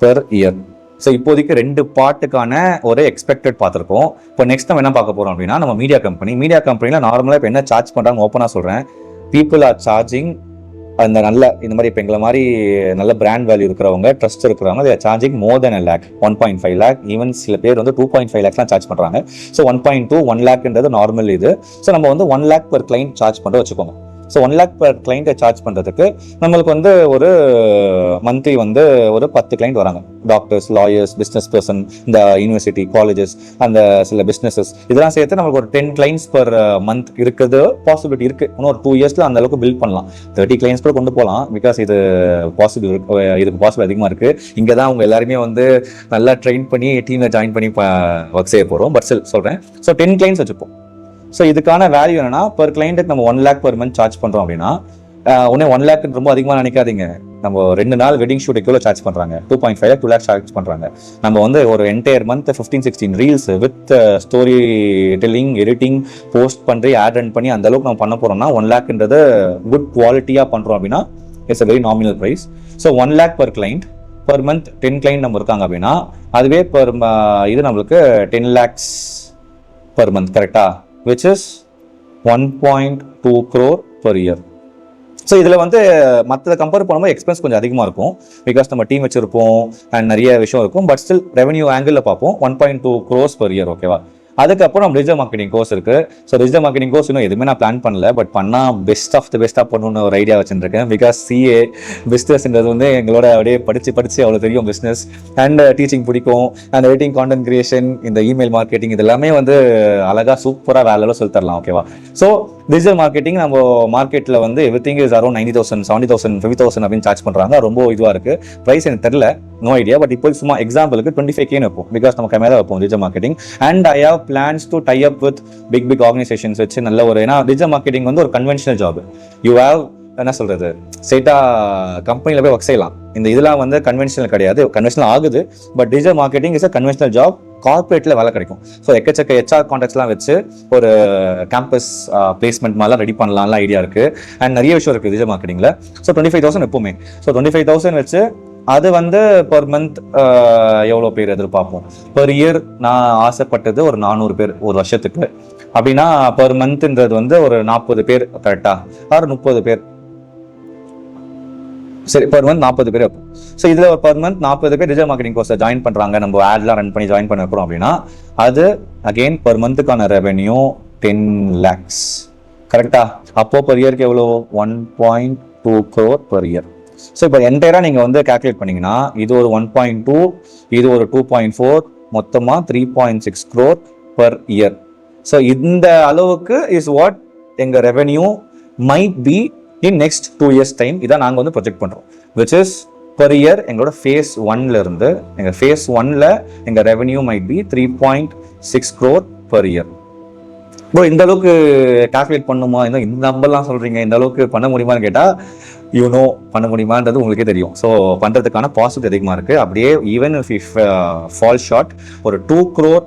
per year. So இப்போதைக்கு 2 பார்ட்டுக்கான ஒரு எக்ஸ்பெக்டட் பார்த்துருக்கோம். இப்போ நெக்ஸ்ட் நம்ம என்ன பார்க்க போகிறோம் அப்படின்னா நம்ம மீடியா கம்பெனியில் நார்மலாக இப்போ என்ன சார்ஜ் பண்ணுறாங்க ஓப்பனாக சொல்கிறேன். பீப்புள் ஆர் சார்ஜிங் அந்த நல்ல இந்த மாதிரி இப்போ எங்களை மாதிரி நல்ல பிராண்ட் வேல்யூ இருக்கிறவங்க, ட்ரஸ்ட் இருக்கிறவங்க, they are charging more than a lakh, 1.5 lakh, even சில பேர் வந்து 2.5 lakhலாம் சார்ஜ் பண்ணுறாங்க. ஸோ 1.2 1 lakhன்றது நார்மல் இது. ஸோ நம்ம வந்து 1 lakh per client சார்ஜ் பண்ணுற வச்சுக்கோங்க. So 1 lakh per client charge பண்ணுறதுக்கு நம்மளுக்கு வந்து ஒரு மந்த்லி வந்து ஒரு 10 client வராங்க. டாக்டர்ஸ், லாயர்ஸ், பிஸ்னஸ் பர்சன், இந்த யூனிவர்சிட்டி, காலேஜஸ், அந்த சில பிஸ்னஸஸ், இதெல்லாம் சேர்த்து நம்மளுக்கு ஒரு 10 clients per month இருக்குது. பாசிபிலிட்டி இருக்குது. இன்னும் ஒரு 2 yearsல அந்த அளவுக்கு பில்ட் பண்ணலாம். 30 clients கூட கொண்டு போகலாம். பிகாஸ் இது இதுக்கு பாசிபிள் அதிகமாக இருக்குது. இங்கே தான் அவங்க எல்லாருமே வந்து நல்லா ட்ரெயின் பண்ணி டீமில் ஜாயின் பண்ணி ஒர்க் செய்ய போகிறோம். பட் ஸ்டில் சொல்கிறேன். ஸோ 10 clients வச்சுப்போம். ஸோ இதுக்கான வேல்யூ என்னன்னா பெர் கிளைண்ட்டுக்கு நம்ம 1 lakh per month சார்ஜ் பண்ணுறோம் அப்படின்னா உடனே 1 lakh ரொம்ப அதிகமாக நினைக்காதீங்க. நம்ம 2 நாள் வெட்டிங் ஷூட் எவ்வளோ சார்ஜ் பண்ணுறாங்க? 2.5 lakh 2 lakh சார்ஜ் பண்ணுறாங்க. நம்ம வந்து ஒரு entire month 15-16 reels with story telling, editing, post பண்ணி ஆட் ரன் பண்ணி அந்த அளவுக்கு நம்ம பண்ண போகிறோம்னா 1 lakhன்றது குட் குவாலிட்டியாக பண்ணுறோம் அப்படின்னா it's a very nominal price. So 1 lakh per client per month 10 client நம்ம இருக்காங்க அப்படின்னா அதுவே இது நம்மளுக்கு 10 lakhs per month. கரெக்டாக? which is 1.2 crore per year. So இதில் வந்து மற்ற கம்பேர் பண்ணும்போது எக்ஸ்பென்ஸ் கொஞ்சம் அதிகமாக இருக்கும். பிகாஸ் நம்ம டீம் வச்சுருப்போம் அண்ட் நிறைய விஷயம் இருக்கும். பட் ஸ்டில் ரெவன்யூ ஆங்கிளில் பார்ப்போம் 1.2 crores per year. ஓகேவா? அதுக்கப்புறம் நம்ம டிஜிட்டல் மார்க்கெட்டிங் கோர்ஸ் இருக்குது. ஸோ டிஜிட்டல் மார்க்கெட்டிங் கோர்ஸ் இன்னும் எதுவுமே நான் பிளான் பண்ணல. பட் பண்ணால் பெஸ்ட் ஆஃப் த பெஸ்ட்டாக பண்ணணும்னு ஒரு ஐடியா வச்சுருக்கேன். பிகாஸ் சிஏ பிஸ்னஸ்ன்றது வந்து எங்களோட அப்படியே படித்து அவ்வளோ தெரியும் பிஸ்னஸ் அண்ட் டீச்சிங் பிடிக்கும். அண்ட் எடிட்டிங், கான்டென்ட் கிரியேஷன், இந்த இமெயில் மார்க்கெட்டிங், இது எல்லாமே வந்து அழகாக சூப்பராக வேலையில் சொல்லி தரலாம். ஓகேவா? ஸோ டிஜிட்டல் மார்க்கெட்டிங் நம்ம மார்க்கெட்டில் வந்து எவ்ரிதிங் இஸ் அரௌண்ட் 90,000, 70,000, 50,000 அப்படின்னு சார்ஜ் பண்ணுறாங்க. ரொம்ப இதுவாக இருக்குது. ப்ரைஸ் எனக்கு தெரியல, நோ ஐடியா. பட் இப்போ சும்மா எக்ஸாம்பிளுக்கு 25K வைப்போம். பிகாஸ் நம்ம கம்மியாக தான் வைப்போம் digital marketing. And I have plans to tie up with big organisations வச்சு நல்ல ஒரு, ஏன்னா டிஜிட்டல் மார்க்கெட்டிங் வந்து ஒரு கன்வென்ஷனல் ஜாப். யூ ஹேவ் என்ன சொல்கிறது, ஸ்ட்ரெயிட்டாக கம்பெனியில் போய் ஒர்க் செய்யலாம். இந்த இதெல்லாம் வந்து கன்வென்ஷனல் கிடையாது. கன்வென்ஷனல் ஆகுது. But digital marketing is a conventional job. கார்பரேட்டில் வேலை கிடைக்கும். ஸோ எக்கச்சக்க HR கான்டாக்ட்ஸ்லாம் வச்சு ஒரு கேம்பஸ் பிளேஸ்மெண்ட் மாதிரிலாம் ரெடி பண்ணலாம்லாம் ஐடியா இருக்குது. அண்ட் நிறைய விஷயம் இருக்குது டிஜிட்டல் மார்க்கெட்டிங்கில். ஸோ 25,000 எப்போவுமே. ஸோ 25,000 வச்சு அது வந்து பர் மந்த் எவ்வளோ பேர் எதிர்பார்ப்போம்? பர் இயர் நான் ஆசைப்பட்டது ஒரு 400 பேர் ஒரு வருஷத்துக்கு. அப்படின்னா பர் மந்த்ன்றது வந்து ஒரு 40 பேர் கரெக்டாக, ஆறு 30 பேர். சரி, பர் மந்த் 40 பேர் வைப்போம். ஸோ இதில் ஒரு பர் மந்த் 40 பேர் டிஜிட்டல் மார்க்கெட்டிங் கோர்ஸை ஜாயின் பண்ணுறாங்க, நம்ம ஆட்லாம் ரன் பண்ணி ஜாயின் பண்ண வைக்கிறோம் அப்படின்னா அது அகெயின் பர் மந்த்துக்கான ரெவென்யூ 10 lakhs. கரெக்டா? அப்போ பர் இயருக்கு எவ்வளோ? 1.2 crore பர் இயர். ஸோ இப்போ என்டையராக நீங்கள் வந்து கால்குலேட் பண்ணிங்கன்னா இது ஒரு 1.2, இது ஒரு 2.4, மொத்தமாக 3.6 crore பர் இயர். ஸோ இந்த அளவுக்கு இஸ் வாட் எங்கள் revenue might be in next 2 years time. இதான் நாங்கள் வந்து ப்ரொஜெக்ட் பண்ணுறோம். விச் இஸ் பர் இயர் எங்களோட phase 1ல இருந்து எங்கள் phase 1ல எங்கள் revenue might be 3.6 crore per year. Bro இந்த அளவுக்கு கால்குலேட் பண்ணுமா? இந்த நம்பர்லாம் சொல்கிறீங்க, இந்த அளவுக்கு பண்ண முடியுமான்னு கேட்டால் பண்ண முடியுமான்றது உங்களுக்கே தெரியும். ஸோ பண்ணுறதுக்கான பாசிபிலிட்டி அதிகமாக இருக்குது. அப்படியே ஈவன் இஃப் ஃபால் ஷார்ட் ஒரு 2 crore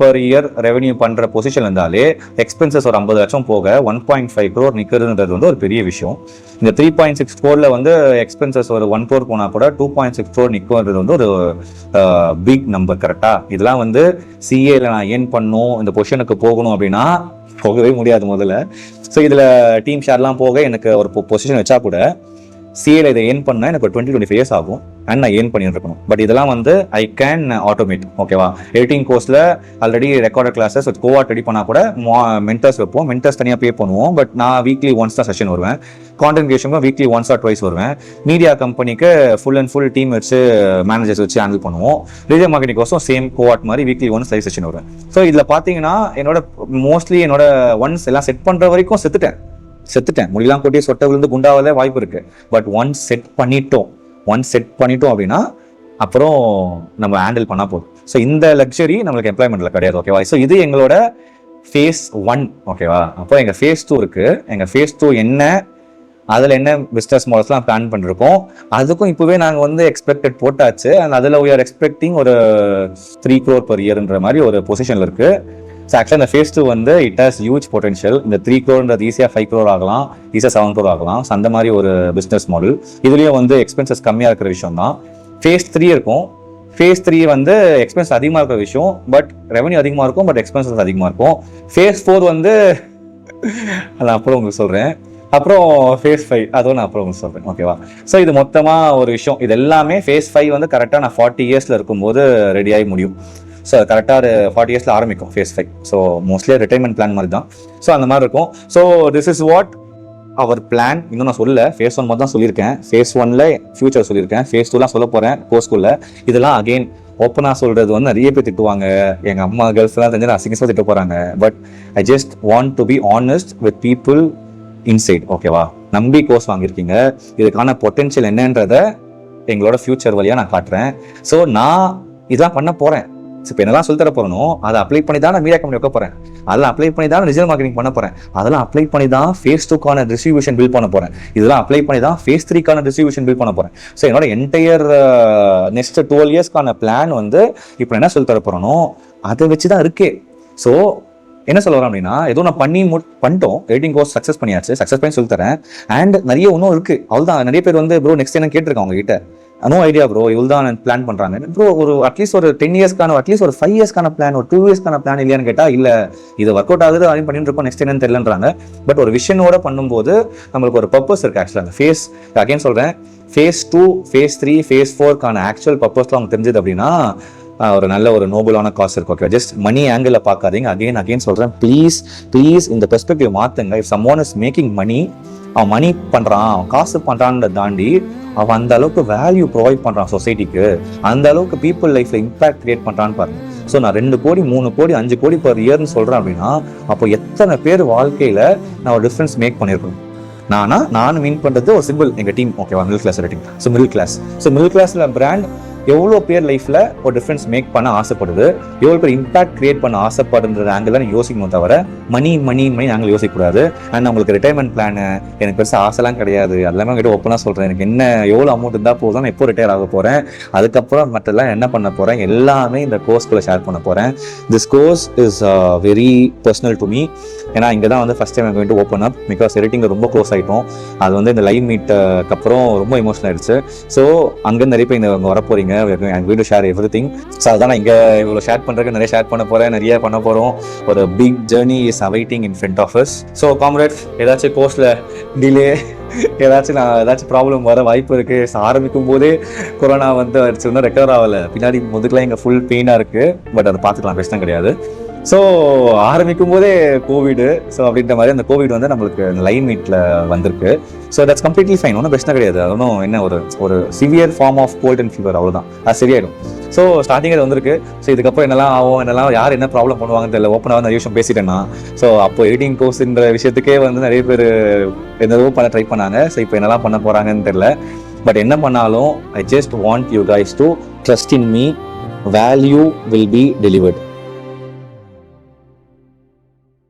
பர் இயர் ரெவென்யூ பண்ணுற பொசிஷன் இருந்தாலே எக்ஸ்பென்சஸ் ஒரு 50 லட்சம் போக 1.5 crore நிற்கிறதுன்றது வந்து ஒரு பெரிய விஷயம். இந்த 3.6 crore வந்து எக்ஸ்பென்சஸ் ஒரு 1 crore போனால் கூட 2.6 crore நிற்கிறது வந்து ஒரு பிக் நம்பர். கரெக்டாக? இதெல்லாம் வந்து சிஏல நான் ஏர்ன் பண்ணும் இந்த பொசிஷனுக்கு போகணும் அப்படின்னா போகவே முடியாது முதல்ல. ஸோ இதில் டீம் ஷேர்லாம் போக எனக்கு ஒரு பொசிஷன் வச்சா கூட சிஏல இதை ஏர்ன் பண்ணால் எனக்கு ஒரு 20-25 years ஆகும் அண்ட் நான் ஏர்ன் பண்ணிட்டு இருக்கணும். பட் இதெல்லாம் வந்து ஐ கேன் ஆட்டோமேட். ஓகேவா? எடிட்டிங் கோர்ஸில் ஆல்ரெடி ரெக்கார்டட் கிளாஸஸ் கோவாட் ரெடி பண்ணால் கூட மென்டர்ஸ் வைப்போம். மென்டர்ஸ் தனியாக பே பண்ணுவோம். பட் நான் வீக்லி ஒன்ஸ் தான் செஷன் வருவேன். கான்டென்ட் கிரியேஷனுக்கு வீக்லி ஒன்ஸ் ஆர் ட்வைஸ் வருவேன். மீடியா கம்பெனிக்கு ஃபுல் அண்ட் ஃபுல் டீம் வச்சு மேனேஜர்ஸ் வச்சு ஹேண்டில் பண்ணுவோம். டிஜிட்டல் மார்க்கெட்டிங் கோர்ஸும் சேம் கோவாட் மாதிரி வீக்லி ஒன்ஸ் லைவ் செஷன் வருவேன். ஸோ இதில் பார்த்தீங்கன்னா மோஸ்ட்லி என்னோட ஒன்ஸ் எல்லாம் செட் பண்ணுற வரைக்கும் செத்துட்டேன். முடியலாம் கொட்டி சொட்டை விழுந்து குண்டாவதே வாய்ப்பு இருக்கு. பட் ஒன்ஸ் செட் பண்ணிட்டோம் அப்படின்னா அப்புறம் நம்ம ஹேண்டில் பண்ணா போதும். ஸோ இந்த லக்ஸரி நம்மளுக்கு எம்ப்ளாய்மெண்ட்ல கிடையாது. ஓகேவா? ஸோ இது எங்களோட phase 1. ஓகேவா? அப்போ எங்க phase 2 இருக்கு. எங்க phase 2 என்ன, அதில் என்ன பிஸ்னஸ் மாடல்ஸ்லாம் பிளான் பண்ணிருக்கோம். அதுக்கும் இப்போவே நாங்கள் வந்து எக்ஸ்பெக்டட் போட்டாச்சு. அண்ட் அதில் we are expecting ஒரு 3 crore per yearன்ற மாதிரி ஒரு பொசிஷனில் இருக்கு. ஸோ ஆக்சுவலாக இந்த phase 2 வந்து இட் ஹாஸ் ஹியூஜ் பொட்டன்ஷியல். இந்த 3 crore ஈஸியாக 5 crore ஆகலாம், ஈஸியாக 7 crore ஆகலாம். ஸோ அந்த மாதிரி ஒரு பிஸ்னஸ் மாடல். இதுலேயும் வந்து எக்ஸ்பென்சஸ் கம்மியாக இருக்கிற விஷயம் தான். phase 3 இருக்கும். phase 3 வந்து எக்ஸ்பென்ஸ் அதிகமாக இருக்கிற விஷயம், பட் ரெவன்யூ அதிகமாக இருக்கும், பட் எக்ஸ்பென்சஸ் அதிகமாக இருக்கும். phase 4 வந்து நான் அப்புறம் உங்களுக்கு சொல்கிறேன். அப்புறம் phase 5 அதுவும் நான் அப்புறம் உங்களுக்கு சொல்கிறேன். ஓகேவா? ஸோ இது மொத்தமாக ஒரு விஷயம். இது எல்லாமே phase 5 வந்து கரெக்டாக நான் 40 yearsல இருக்கும்போது ரெடியாகி முடியும். ஸோ கரெக்டாக ஒரு 40 yearsல ஆரம்பிக்கும் phase 5. So mostly retirement plan மாதிரி தான். ஸோ அந்த மாதிரி இருக்கும். So this is what our plan. இன்னும் நான் சொல்லல, phase 1 மட்டும் தான் சொல்லியிருக்கேன். phase 1ல ஃபியூச்சர் சொல்லியிருக்கேன். phase 2லாம் சொல்ல போகிறேன் கோர்ஸ்குள்ள. இதெல்லாம் அகெயின் ஓப்பனாக சொல்கிறது வந்து நிறைய பேர் திட்டுவாங்க. எங்கள் அம்மா கேர்ள்ஸ்லாம் தெரிஞ்சு அசிங்கமாக திட்ட போகிறாங்க. But I just want to be honest with people inside. ஓகேவா? நம்பி கோர்ஸ் வாங்கியிருக்கீங்க, இதுக்கான பொட்டென்ஷியல் என்னன்றத எங்களோட ஃபியூச்சர் வழியாக நான் காட்டுறேன். ஸோ நான் இதெல்லாம் பண்ண போகிறேன். இப்போ என்னெல்லாம் சொல்லி தர போறனோ அதை அப்ளை பண்ணி தான் நான் மீடியா கம்பெனி வைக்க போறேன். அதெல்லாம் அப்ளை பண்ணி தான் டிஜிட்டல் மார்க்கெட்டிங் பண்ண போறேன். அதெல்லாம் அப்ளை பண்ணி தான் phase 2க்கான டிஸ்ட்ரிபியூஷன் பில்ட் பண்ண போறேன். இதெல்லாம் அப்ளை பண்ணி தான் phase 3க்கான டிஸ்ட்ரிபியூஷன் பில்ட் பண்ண போறேன். ஸோ என்னோட என்டையர் நெக்ஸ்ட் 12 yearsக்கான பிளான் வந்து இப்போ என்ன சொல்லி தர போறனோ அதை வச்சு தான் இருக்கே. ஸோ என்ன சொல்ல வரேன் அப்படின்னா, ஏதோ நான் பண்ணிட்டோம். எடிட்டிங் கோர்ஸ் சக்ஸஸ் பண்ணி சொல்லி தரேன். அண்ட் நிறைய இன்னும் இருக்கு. அவ்வளோதான். நிறைய பேர் வந்து ப்ரோ நெக்ஸ்ட் என்ன கேட்டிருக்காங்க உங்ககிட்ட, நோ ஐடியா ப்ரோ, இவ்வளோ தான் பிளான் பண்ணுறாங்க ப்ரோ. ஒரு அட்லீஸ்ட் ஒரு 10 yearsக்கான அட்லீஸ்ட் ஒரு 5 yearsக்கான பிளான், ஒரு 2 yearsக்கான பிளான் இல்லையான்னு கேட்டால் இல்லை, இது ஒர்க் அவுட் ஆகுது அப்படின்னு பண்ணிட்டு இருக்கோம், நெக்ஸ்ட் என்னன்னு தெரியலன்றாங்க. பட் ஒரு விஷனோட பண்ணும்போது நம்மளுக்கு ஒரு பர்பஸ் இருக்குது. ஆக்சுவலாக அந்த ஃபேஸ் அகைன் சொல்கிறேன், phase 2, phase 3, phase 4க்கான ஆக்சுவல் பர்பஸ்லாம் அவங்க தெரிஞ்சது அப்படின்னா ஒரு நல்ல ஒரு நோபலான காசு இருக்கும். ஓகே, ஜஸ்ட் மணி ஆங்கிள் பார்க்காதீங்க. அகைன் சொல்கிறேன், ப்ளீஸ் இந்த பெர்ஸ்பெக்டிவ் மாற்றுங்க. If someone is making money, அவன் மணி பண்ணுறான், அவன் காசு பண்ணுறான்னு தாண்டி அவன் அந்த அளவுக்கு வேல்யூ ப்ரொவைட் பண்ணுறான் சொசைட்டிக்கு, அந்த அளவுக்கு பீப்புள் லைஃப்ல இம்பாக்ட் கிரியேட் பண்ணுறான்னு பாருங்க. ஸோ நான் 2 கோடி 3 கோடி 5 கோடி பர் இயர்னு சொல்கிறேன் அப்படின்னா அப்போ எத்தனை பேர் வாழ்க்கையில் நான் ஒரு டிஃப்ரென்ஸ் மேக் பண்ணியிருக்கணும். நான் மீன் பண்ணுறது ஒரு சிம்பிள், எங்கள் டீம். ஓகேவா? Middle class rating. So middle கிளாஸில் பிராண்ட் எவ்வளோ பேர் லைஃப்பில் ஒரு டிஃப்ரென்ஸ் மேக் பண்ண ஆசைப்படுது, எவ்வளோ பேர் இம்பாக்ட் கிரியேட் பண்ண ஆசைப்படுன்ற ஆங்கிள் தான் யோசிக்கணும், தவிர மணி நாங்கள் யோசிக்கக்கூடாது. அண்ட் உங்களுக்கு ரிட்டைர்மெண்ட் பிளானு எனக்கு பெருசாக ஆசைலாம் கிடையாது. எல்லாமே கிட்ட ஓப்பனாக சொல்கிறேன், எனக்கு என்ன எவ்வளோ அமௌண்ட் இருந்தால் போதும், நான் எப்போ ரிட்டையர் ஆக போகிறேன், அதுக்கப்புறம் மற்றெல்லாம் என்ன பண்ண போகிறேன், எல்லாமே இந்த கோர்ஸ்குள்ளே ஷேர் பண்ண போகிறேன். This course is very personal to me. ஏன்னா இங்கே தான் வந்து first time I'm going to open up, because editing ரொம்ப க்ளோஸ் ஆகிட்டோம். அது வந்து இந்த லைவ் மீட்டுக்கு அப்புறம் ரொம்ப எமோஷனல் ஆயிடுச்சு. ஸோ அங்கேருந்து நிறைய பேர் இங்கே வர போகிறீங்க. I'm going to share everything. So அதான் நான் இங்கே இவ்வளோ ஷேர் பண்ணுறதுக்கு நிறைய ஷேர் பண்ண போகிறேன், நிறைய பண்ண போகிறோம். ஒரு big journey is awaiting in front of us. So comrades, ஏதாச்சும் கோர்ஸில் டிலே ஏதாச்சும் ப்ராப்ளம் வர வாய்ப்பு இருக்குது. ஆரம்பிக்கும் போதே கொரோனா வந்து அடிச்சிருந்தா ரெக்கவர் ஆகலை, பின்னாடி முதுகுலாம் இங்கே ஃபுல் பெயினாக இருக்குது. பட் அதை பார்த்துக்கலாம், பிரச்சனை கிடையாது. ஸோ ஆரம்பிக்கும் போதே கோவிடு, ஸோ அப்படின்ற மாதிரி அந்த கோவிட் வந்து நம்மளுக்கு லைன் மீட்டில் வந்திருக்கு. ஸோ தட்ஸ் கம்ப்ளீட்லி ஃபைன், ஒன்றும் பிரச்சனை கிடையாது. அது ஒன்றும் என்ன ஒரு severe form of cold and fever, அவ்வளோதான், அது சரியாயிடும். ஸோ ஸ்டார்டிங் அது வந்திருக்கு. ஸோ இதுக்கப்புறம் என்னெல்லாம் ஆகும், என்னெல்லாம் யார் என்ன ப்ராப்ளம் பண்ணுவாங்கன்னு தெரியல. ஓப்பனாக நிறைய விஷயம் பேசிட்டேன்னா, ஸோ அப்போ எடிட்டிங் கோர்ஸ்ன்ற விஷயத்துக்கே வந்து நிறைய பேர் என்னதோ பண்ண ட்ரை பண்ணாங்க. ஸோ இப்போ என்னெல்லாம் பண்ண போகிறாங்கன்னு தெரியல. பட் என்ன பண்ணாலும் I just want you guys to trust in me, value will be delivered.